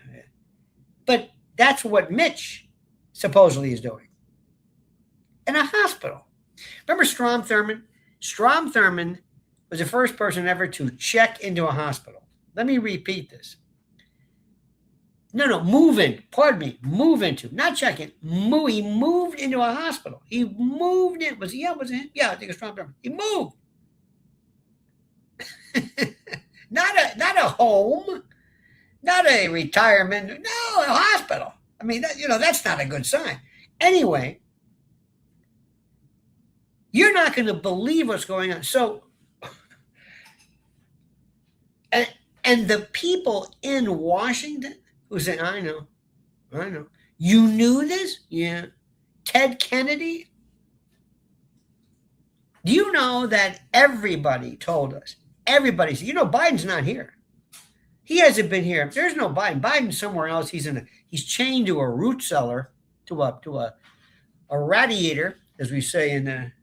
Speaker 1: But that's what Mitch supposedly is doing in a hospital. Remember Strom Thurmond? Strom Thurmond was the first person ever to check into a hospital. Let me repeat this. No, move in. Pardon me. Move into. Not check in. He moved into a hospital. He moved in. Was it him? Yeah, I think it's Strom Thurmond. He moved. Not a home. Not a retirement. No, a hospital. I mean, that's not a good sign. Anyway, you're not going to believe what's going on. So, and the people in Washington who say, I know. You knew this? Yeah. Ted Kennedy? Do you know that everybody told us? Everybody said, Biden's not here. He hasn't been here. There's no Biden. Biden's somewhere else. He's chained to a root cellar, to a radiator, as we say in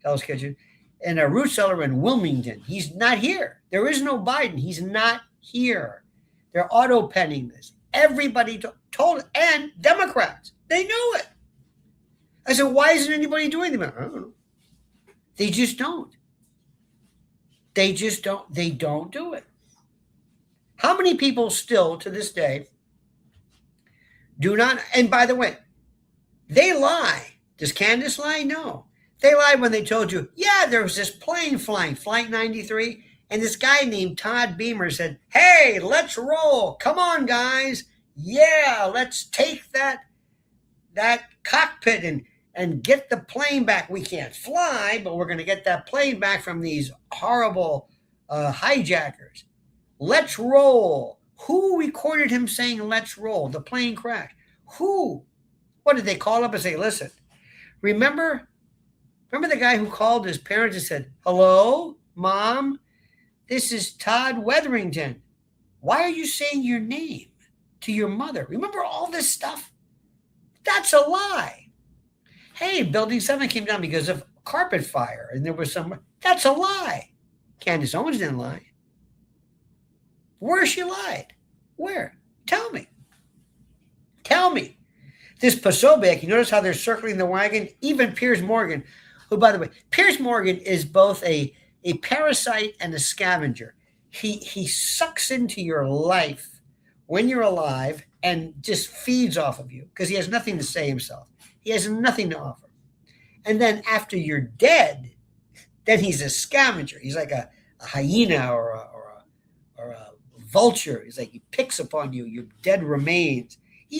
Speaker 1: Hell's Kitchen, in a root cellar in Wilmington. He's not here. There is no Biden. He's not here. They're auto-penning this. Everybody told it, and Democrats, they knew it. I said, why isn't anybody doing them? I don't know. They just don't. They don't do it. How many people still to this day do not, and by the way, they lie. Does Candace lie? No. They lied when they told you, yeah, there was this plane flying, Flight 93, and this guy named Todd Beamer said, hey, let's roll. Come on, guys. Yeah, let's take that cockpit and get the plane back. We can't fly, but we're going to get that plane back from these horrible hijackers. Let's roll. Who recorded him saying, let's roll? The plane crashed. Who? What did they call up and say, listen, remember the guy who called his parents and said, hello, Mom, this is Todd Wetherington. Why are you saying your name to your mother? Remember all this stuff? That's a lie. Hey, Building 7 came down because of carpet fire, and there was some. That's a lie. Candace Owens didn't lie. Where she lied? Where? Tell me. This Posobiec, you notice how they're circling the wagon? Even Piers Morgan, who, by the way, Piers Morgan is both a parasite and a scavenger. He sucks into your life when you're alive and just feeds off of you because he has nothing to say himself. He has nothing to offer. And then after you're dead, then he's a scavenger. He's like a hyena or a vulture. He's like, he picks upon you, your dead remains. He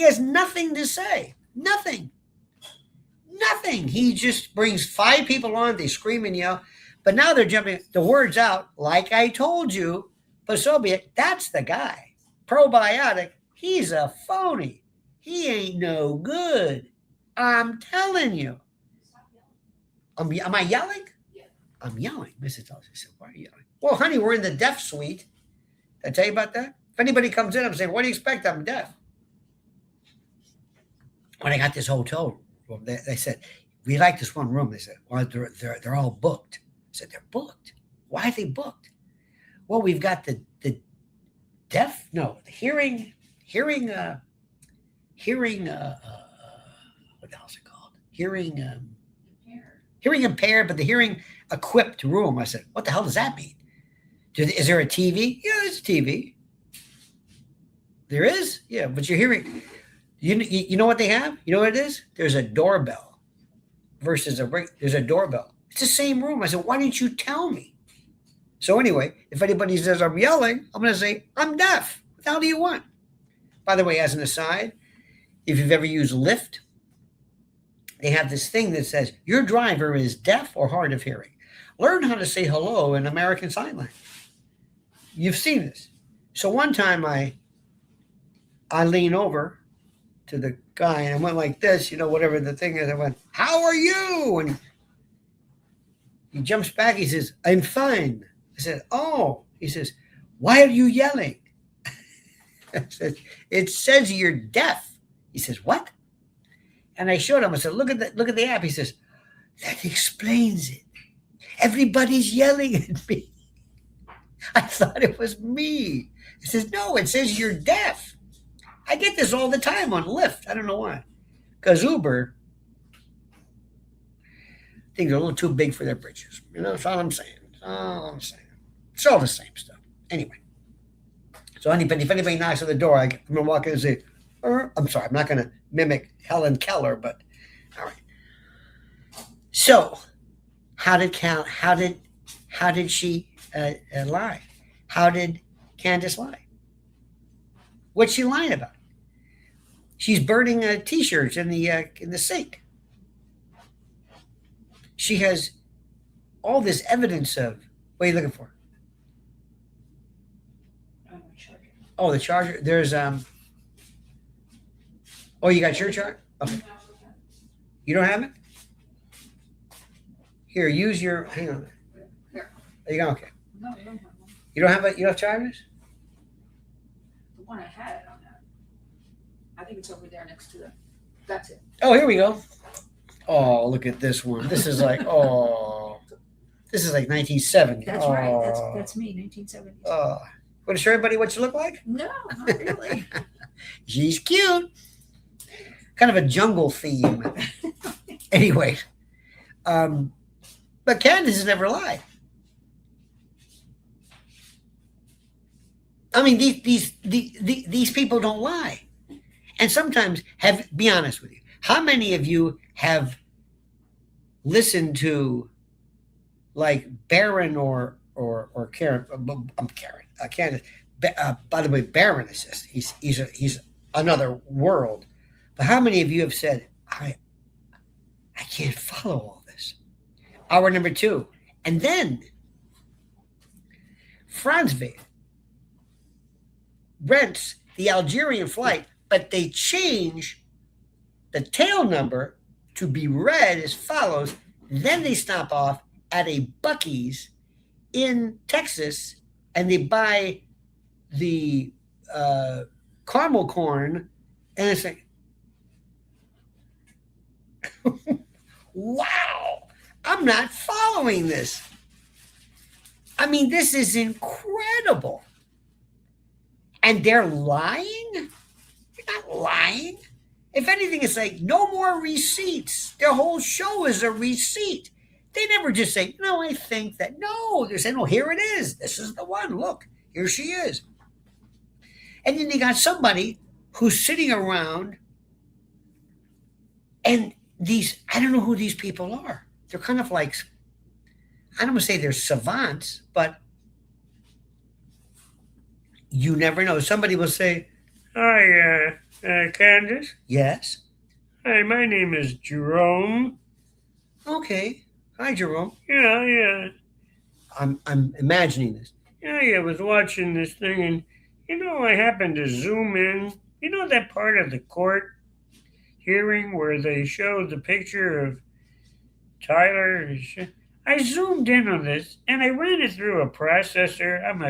Speaker 1: has nothing to say. Nothing. He just brings 5 people on. They scream and yell. But now they're jumping the words out. Like I told you, Posobiec, that's the guy. Probiotic, he's a phony. He ain't no good. I'm telling you. Am I yelling?
Speaker 2: Yeah.
Speaker 1: I'm yelling. Mrs. Elsie said, why are you yelling? Well, honey, we're in the deaf suite. Did I tell you about that? If anybody comes in, I'm saying, what do you expect? I'm deaf. When I got this hotel room, they said, we like this one room. They said, well, they're all booked. I said, they're booked? Why are they booked? Well, we've got the hearing, what the hell's it called? Hearing impaired, but the hearing equipped room. I said, what the hell does that mean? Is there a TV? Yeah, there's a TV. There is? Yeah, but you're hearing. You know what they have? You know what it is? There's a doorbell versus there's a doorbell. It's the same room. I said, why didn't you tell me? So anyway, if anybody says I'm yelling, I'm going to say, I'm deaf. What the hell do you want? By the way, as an aside, if you've ever used Lyft, they have this thing that says, your driver is deaf or hard of hearing. Learn how to say hello in American Sign Language. You've seen this. So one time I lean over to the guy, and I went like this, whatever the thing is. I went, "How are you?" And he jumps back. He says, "I'm fine." I said, "Oh." He says, "Why are you yelling?" I said, "It says you're deaf." He says, "What?" And I showed him. I said, "Look at the app." He says, "That explains it. Everybody's yelling at me." I thought it was me. He says, "No, it says you're deaf." I get this all the time on Lyft. I don't know why. Because Uber, things are a little too big for their britches. That's all I'm saying. That's all I'm saying. It's all the same stuff. Anyway. So if anybody knocks on the door, I'm going to walk in and say, I'm sorry, I'm not going to mimic Helen Keller, but all right. So how did she lie? How did Candace lie? What's she lying about? She's burning T-shirts in the sink. She has all this evidence of. What are you looking for? Oh, the charger. There's Oh, you got your charger? Okay. You don't have it? Here, use your. Hang on.
Speaker 2: Here.
Speaker 1: There you go. Okay.
Speaker 2: No, I don't have one.
Speaker 1: You don't have it. You don't have chargers?
Speaker 2: The one I had, I don't have. I think it's over there next to the. That's it.
Speaker 1: Oh, here we go. Oh, look at this one. This is like this is like 1970.
Speaker 2: That's right. That's me, 1970s.
Speaker 1: Want to show everybody what you look like?
Speaker 2: No, not really.
Speaker 1: She's cute. Kind of a jungle theme. Anyway, but Candace has never lied. I mean, these people don't lie. And sometimes, be honest with you, how many of you have listened to like Barron or Karen? I'm Karen. Candace. By the way, Barron is just he's another world. But how many of you have said, I can't follow all this? Hour number 2. And then Franzweg rents the Algerian flight, but they change the tail number to be read as follows. Then they stop off at a Buc-ee's in Texas, and they buy the caramel corn, and it's like, wow, I'm not following this. I mean, this is incredible. And they're lying? They're not lying. If anything, it's like, no more receipts. Their whole show is a receipt. They never just say, no, I think that. No, they're saying, oh, here it is. This is the one. Look, here she is. And then they got somebody who's sitting around, and I don't know who these people are. They're kind of like, I don't want to say they're savants, but you never know. Somebody will say, hi, Candace? Yes. Hi, my name is Jerome. Okay. Hi, Jerome. Yeah. I'm imagining this. Yeah, I was watching this thing, and I happened to zoom in. That part of the court hearing where they showed the picture of Tyler. I zoomed in on this, and I ran it through a processor. I'm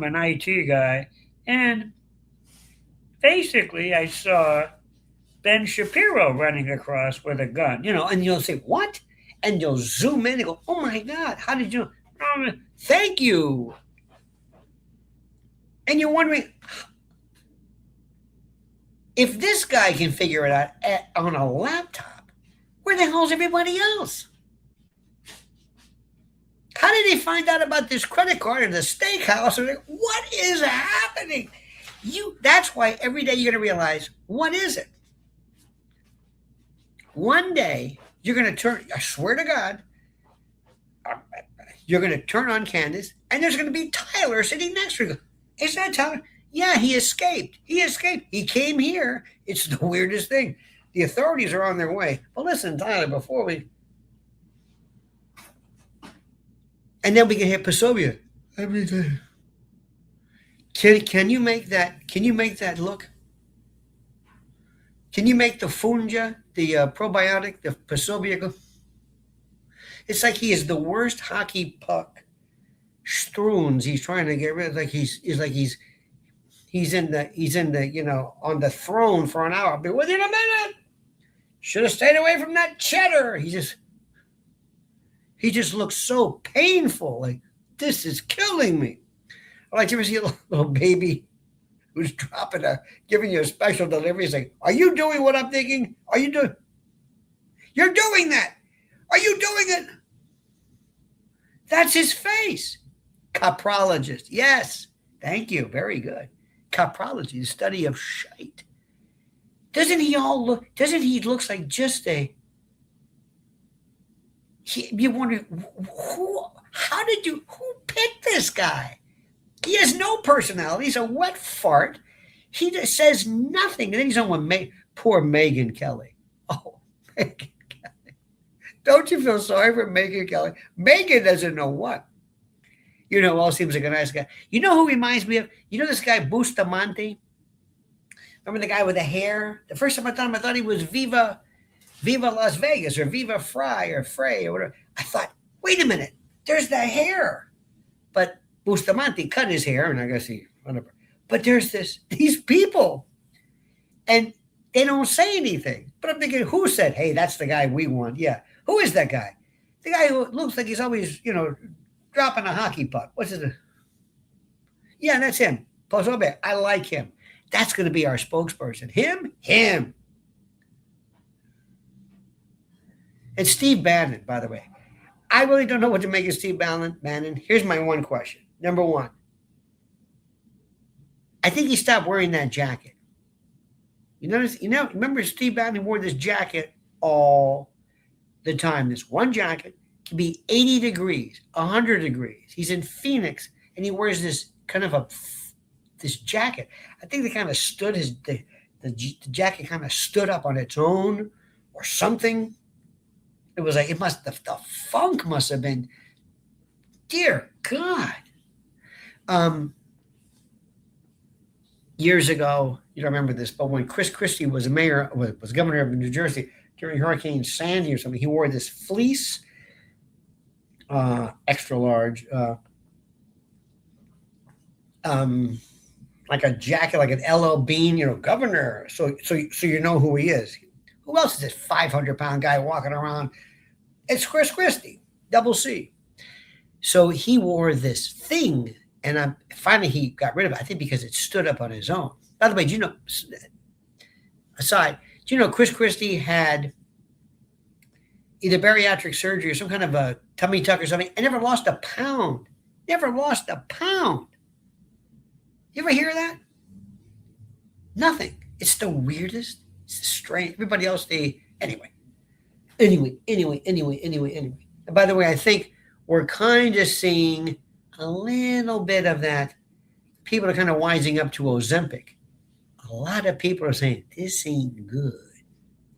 Speaker 1: an IT guy, and basically I saw Ben Shapiro running across with a gun. And you'll say, what? And you'll zoom in and go, oh my God, how did you? Thank you. And you're wondering, if this guy can figure it out on a laptop, where the hell is everybody else? How did they find out about this credit card at the steakhouse? Like, what is happening? That's why every day you're going to realize, what is it? One day, you're going to turn, I swear to God, you're going to turn on Candace, and there's going to be Tyler sitting next to her. Is that Tyler? Yeah, he escaped. He came here. It's the weirdest thing. The authorities are on their way. But listen, Tyler, before we... And then we can hit Pasovia. Everything. Can you make that look? Can you make the funja, the probiotic, the pasobia? It's like he is the worst hockey puck strewn. He's trying to get rid of. He's in the on the throne for an hour. I'll be within a minute. Should have stayed away from that cheddar. He just looks so painful. Like, this is killing me. Like, you ever see a little baby who's giving you a special delivery? He's like, are you doing what I'm thinking? Are you doing? You're doing that. Are you doing it? That's his face. Coprologist. Yes. Thank you. Very good. Coprology, the study of shite. Doesn't he looks like just you wonder who picked this guy? He has no personality. He's a wet fart. He just says nothing. And then he's on with poor Megyn Kelly. Oh, Megyn Kelly. Don't you feel sorry for Megyn Kelly? Megyn doesn't know what. All seems like a nice guy. You know who reminds me of? You know this guy, Bustamante? Remember the guy with the hair? The first time I thought he was Viva Las Vegas or Viva Frey or whatever. I thought, wait a minute, there's the hair. But Bustamante cut his hair, and I guess whatever. But there's these people, and they don't say anything. But I'm thinking, who said, hey, that's the guy we want? Yeah. Who is that guy? The guy who looks like he's always, dropping a hockey puck. What's it? Yeah, that's him. Posobe. I like him. That's going to be our spokesperson. Him. And Steve Bannon, by the way. I really don't know what to make of Steve Bannon. Here's my one question. Number one. I think he stopped wearing that jacket. You notice, remember Steve Bannon wore this jacket all the time. This one jacket can be 80 degrees, 100 degrees. He's in Phoenix, and he wears this kind of this jacket. I think they kind of stood the jacket kind of stood up on its own or something. It was like the funk must have been, dear God. Years ago, you don't remember this, but when Chris Christie was governor of New Jersey during Hurricane Sandy or something, he wore this fleece, extra large, like a jacket, like an LL Bean, governor. So you know who he is. Who else is this 500-pound guy walking around? It's Chris Christie, double C. So he wore this thing, and finally he got rid of it, I think because it stood up on his own. By the way, Chris Christie had either bariatric surgery or some kind of a tummy tuck or something, and never lost a pound. Never lost a pound. You ever hear that? Nothing. It's the weirdest. It's strange. Everybody else, anyway. And by the way, I think we're kind of seeing a little bit of that. People are kind of wising up to Ozempic. A lot of people are saying, this ain't good.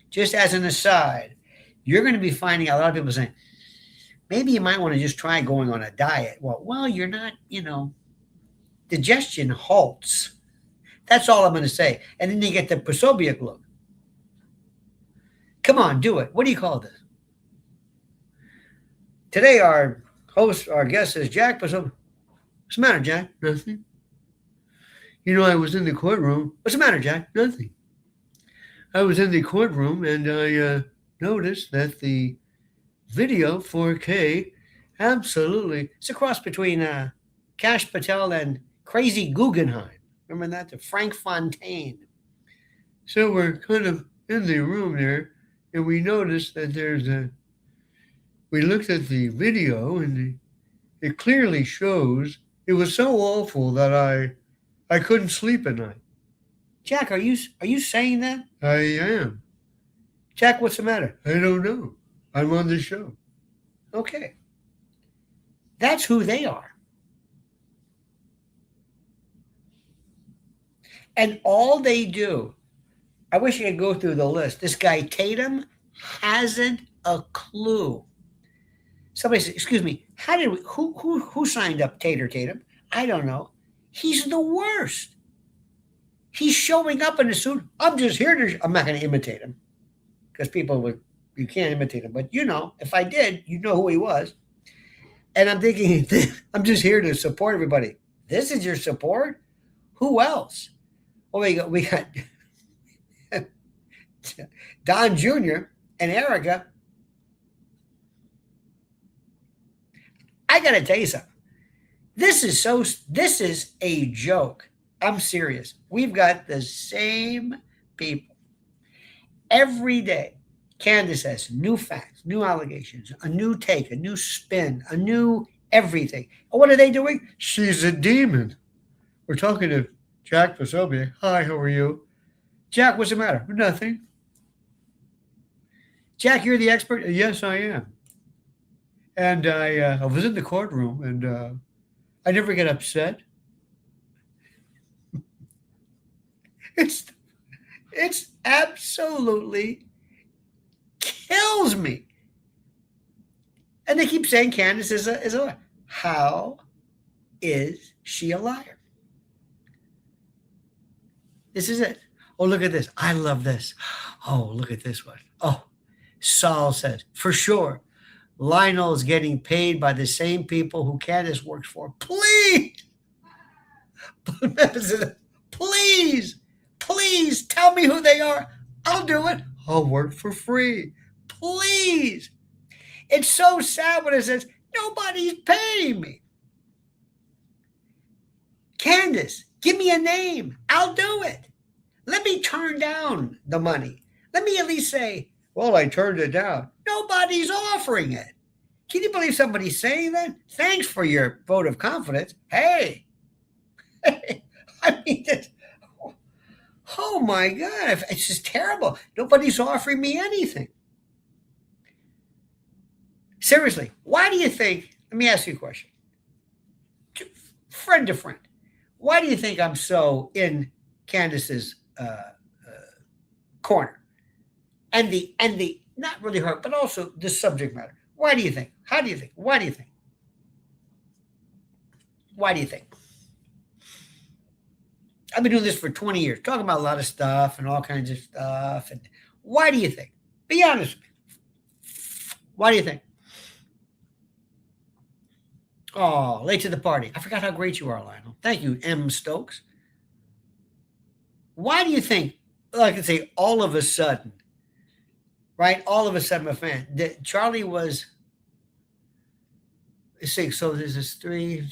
Speaker 1: Just as an aside, you're going to be finding a lot of people saying, maybe you might want to just try going on a diet. Well, you're not, digestion halts. That's all I'm going to say. And then you get the Posobiec look. Come on, do it. What do you call this? Today, our guest is Jack Posobiec. What's the matter, Jack? Nothing. I was in the courtroom. What's the matter, Jack? Nothing. I was in the courtroom and I noticed that the video 4K, absolutely, it's a cross between Kash Patel and Crazy Guggenheim. Remember that? The Frank Fontaine. So we're kind of in the room there, and we noticed that we looked at the video, and it clearly shows, it was so awful that I couldn't sleep at night. Jack, are you saying that? I am. Jack, what's the matter? I don't know. I'm on the show. Okay. That's who they are. And all they do, I wish I could go through the list. This guy Tatum hasn't a clue. Somebody said, excuse me, who signed up Tatum? I don't know. He's the worst. He showing up in a suit. I'm just here to. I'm not going to imitate him because people would. You can't imitate him, but if I did, you'd know who he was. And I'm thinking, I'm just here to support everybody. This is your support? Who else? Well, we got Don Jr. and Erika. I got to tell you something. This is a joke. I'm serious. We've got the same people. Every day, Candace has new facts, new allegations, a new take, a new spin, a new everything. And what are they doing? She's a demon. We're talking to Jack Posobiec. Hi, how are you? Jack, what's the matter? Nothing. Jack, you're the expert? Yes, I am. And I was in the courtroom, and I never get upset. It's absolutely kills me. And they keep saying Candace is a liar. How is she a liar? This is it. Oh, look at this. I love this. Oh, look at this one. Oh, Saul says, for sure, Lionel is getting paid by the same people who Candace works for. Please. Please tell me who they are. I'll do it. I'll work for free. Please. It's so sad when it says, nobody's paying me. Candace, give me a name. I'll do it. Let me turn down the money. Let me at least say, well, I turned it down. Nobody's offering it. Can you believe somebody's saying that? Thanks for your vote of confidence. Hey. I mean, oh my God, it's just terrible. Nobody's offering me anything. Seriously, why do you think, let me ask you a question. Friend to friend, why do you think I'm so in Candace's corner? And the not really her, but also the subject matter. Why do you think? How do you think? Why do you think? Why do you think? I've been doing this for 20 years, talking about a lot of stuff and all kinds of stuff. And why do you think? Be honest with me. Why do you think? Oh, late to the party. I forgot how great you are, Lionel. Thank you, M. Stokes. Why do you think, like I say, all of a sudden, right? All of a sudden, my fan, that Charlie was, six. So this is 3.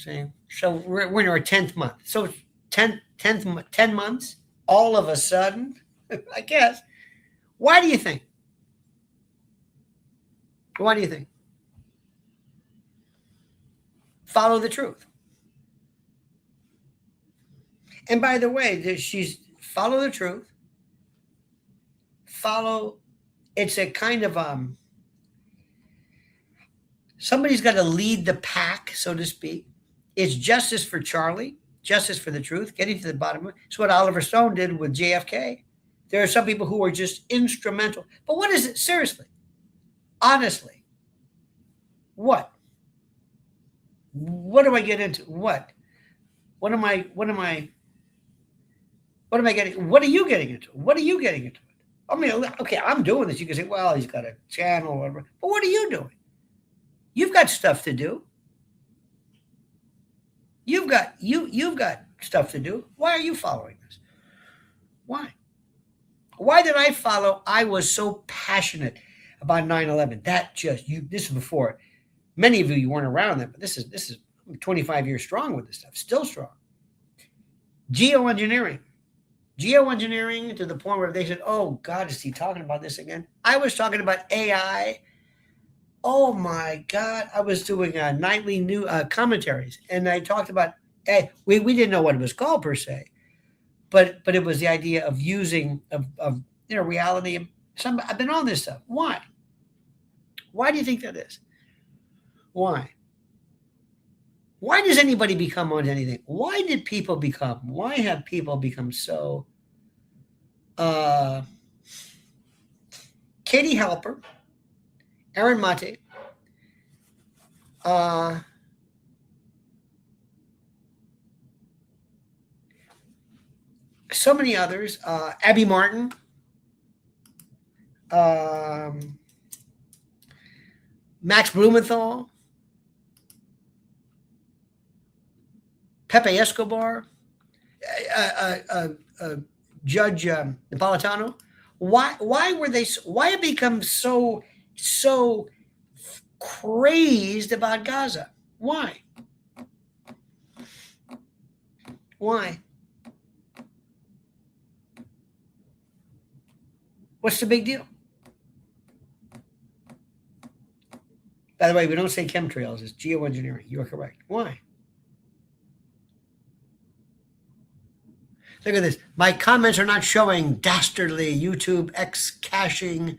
Speaker 1: So we're in our 10th month. So 10 months, all of a sudden, I guess. Why do you think? Why do you think? Follow the truth. And by the way, she's follow the truth. It's a kind of, somebody's got to lead the pack, so to speak. It's justice for Charlie. Justice for the truth, getting to the bottom of it. It's what Oliver Stone did with JFK. There are some people who are just instrumental. But what is it? Seriously, honestly, what? What do I get into? What am I getting? What are you getting into? What are you getting into? I mean, okay, I'm doing this. You can say, well, he's got a channel or whatever. But what are you doing? You've got stuff to do. You've got stuff to do. Why are you following this? Why? Why did I follow? I was so passionate about 9/11. This is before. Many of you weren't around then, but this is 25 years strong with this stuff, still strong. Geoengineering to the point where they said, oh God, is he talking about this again? I was talking about AI. Oh my God. I was doing nightly new commentaries, and I talked about, we didn't know what it was called per se, but it was the idea of using reality. I've been on this stuff. Why? Why do you think that is? Why? Why does anybody become on anything? Why have people become so Katie Halper, Aaron Mate, So many others. Abby Martin. Max Blumenthal. Pepe Escobar. Judge Napolitano. Why were they? Why have become so crazed about Gaza? Why? Why? What's the big deal? By the way, we don't say chemtrails, it's geoengineering. You are correct. Why? Look at this. My comments are not showing dastardly YouTube X caching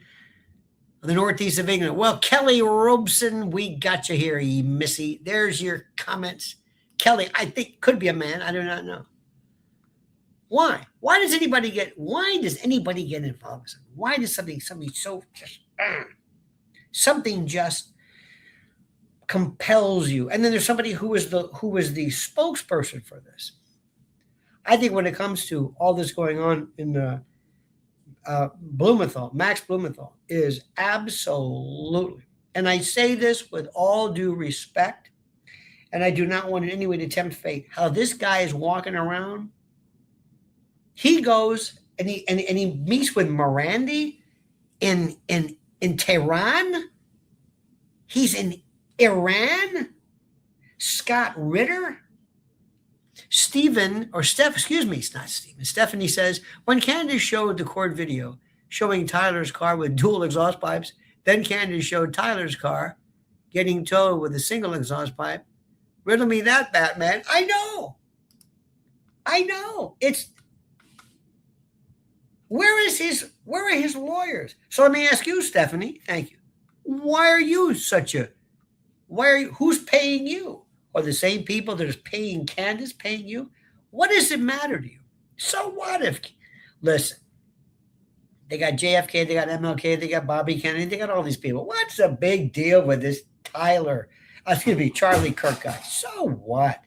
Speaker 1: of the northeast of England. Well, Kelly Robeson, we got you here, you missy. There's your comments. Kelly, I think could be a man. I do not know. Why? Why does anybody get involved with something? Why does something so just something just compels you? And then there's somebody who is the spokesperson for this. I think when it comes to all this going on in the Blumenthal, Max Blumenthal is absolutely, and I say this with all due respect, and I do not want in any way to tempt fate, how this guy is walking around. He goes and he meets with Morandi in Tehran. He's in Iran. Scott Ritter. Stephanie says, when Candace showed the court video showing Tyler's car with dual exhaust pipes, then Candace showed Tyler's car getting towed with a single exhaust pipe. Riddle me that, Batman. I know. Where are his lawyers? So let me ask you, Stephanie, thank you. Who's paying you? Are the same people that is paying Candace paying you? What does it matter to you? So what if, listen, they got JFK, they got MLK, they got Bobby Kennedy, they got all these people. What's the big deal with this Charlie Kirk guy? So what?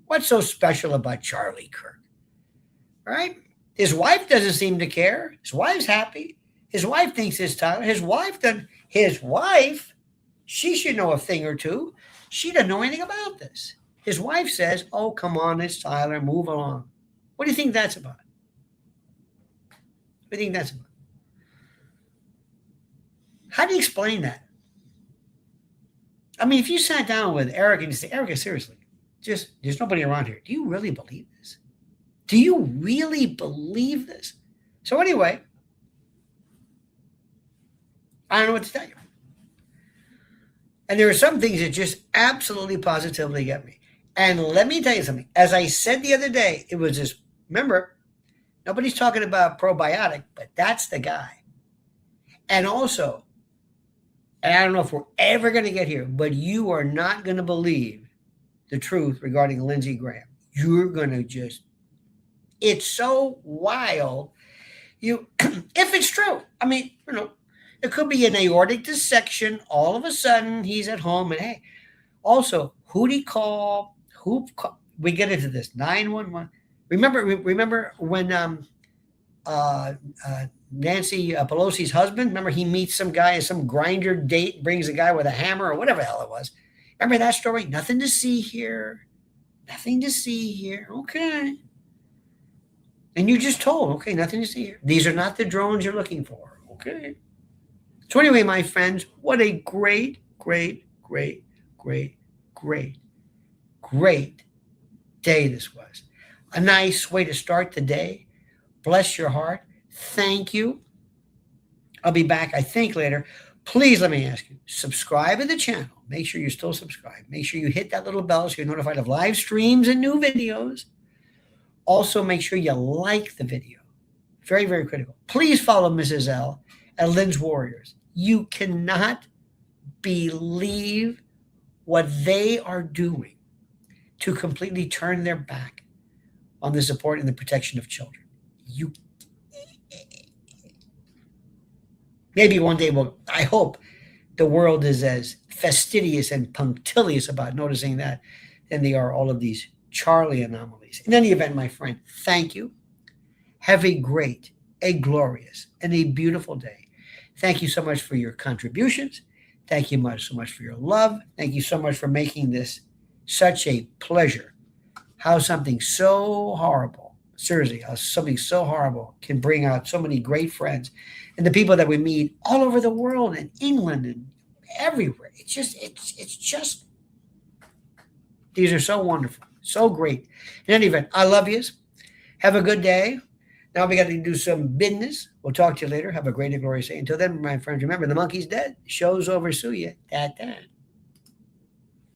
Speaker 1: What's so special about Charlie Kirk? Right? His wife doesn't seem to care. His wife's happy. His wife thinks it's Tyler. His wife, she should know a thing or two. She doesn't know anything about this. His wife says, oh, come on, it's Tyler, move along. What do you think that's about? How do you explain that? I mean, if you sat down with Erika and you say, Erika, seriously, there's nobody around here. Do you really believe this? So anyway, I don't know what to tell you. And there are some things that just absolutely positively get me. And let me tell you something. As I said the other day, it was this, remember, nobody's talking about probiotic, but that's the guy. And also, and I don't know if we're ever going to get here, but you are not going to believe the truth regarding Lindsey Graham. You're going to it's so wild. If it's true, I mean, it could be an aortic dissection. All of a sudden, he's at home. And hey, also, who'd he call? We get into this 911. Remember when Nancy Pelosi's husband? Remember he meets some guy at some grinder date, brings a guy with a hammer or whatever the hell it was. Remember that story? Nothing to see here. Okay. And you just told, okay, nothing to see here. These are not the drones you're looking for. Okay. So anyway, my friends, what a great day this was. A nice way to start the day. Bless your heart. Thank you. I'll be back, I think, later. Please let me ask you, subscribe to the channel. Make sure you're still subscribed. Make sure you hit that little bell so you're notified of live streams and new videos. Also, make sure you like the video. Very, very critical. Please follow Mrs. L at Lynn's Warriors. You cannot believe what they are doing to completely turn their back on the support and the protection of children. Maybe one day, I hope the world is as fastidious and punctilious about noticing that than they are all of these Charlie anomalies. In any event, my friend, thank you. Have a great, a glorious, and a beautiful day. Thank you so much for your contributions. Thank you so much for your love. Thank you so much for making this such a pleasure. How something so horrible, seriously, how something so horrible can bring out so many great friends and the people that we meet all over the world, in England and everywhere. It's just, these are so wonderful, so great. In any event, I love yous. Have a good day. Now we got to do some business. We'll talk to you later. Have a great and glorious day. Until then, my friends, remember, the monkey's dead. Show's over. Sue ya. Ta-ta.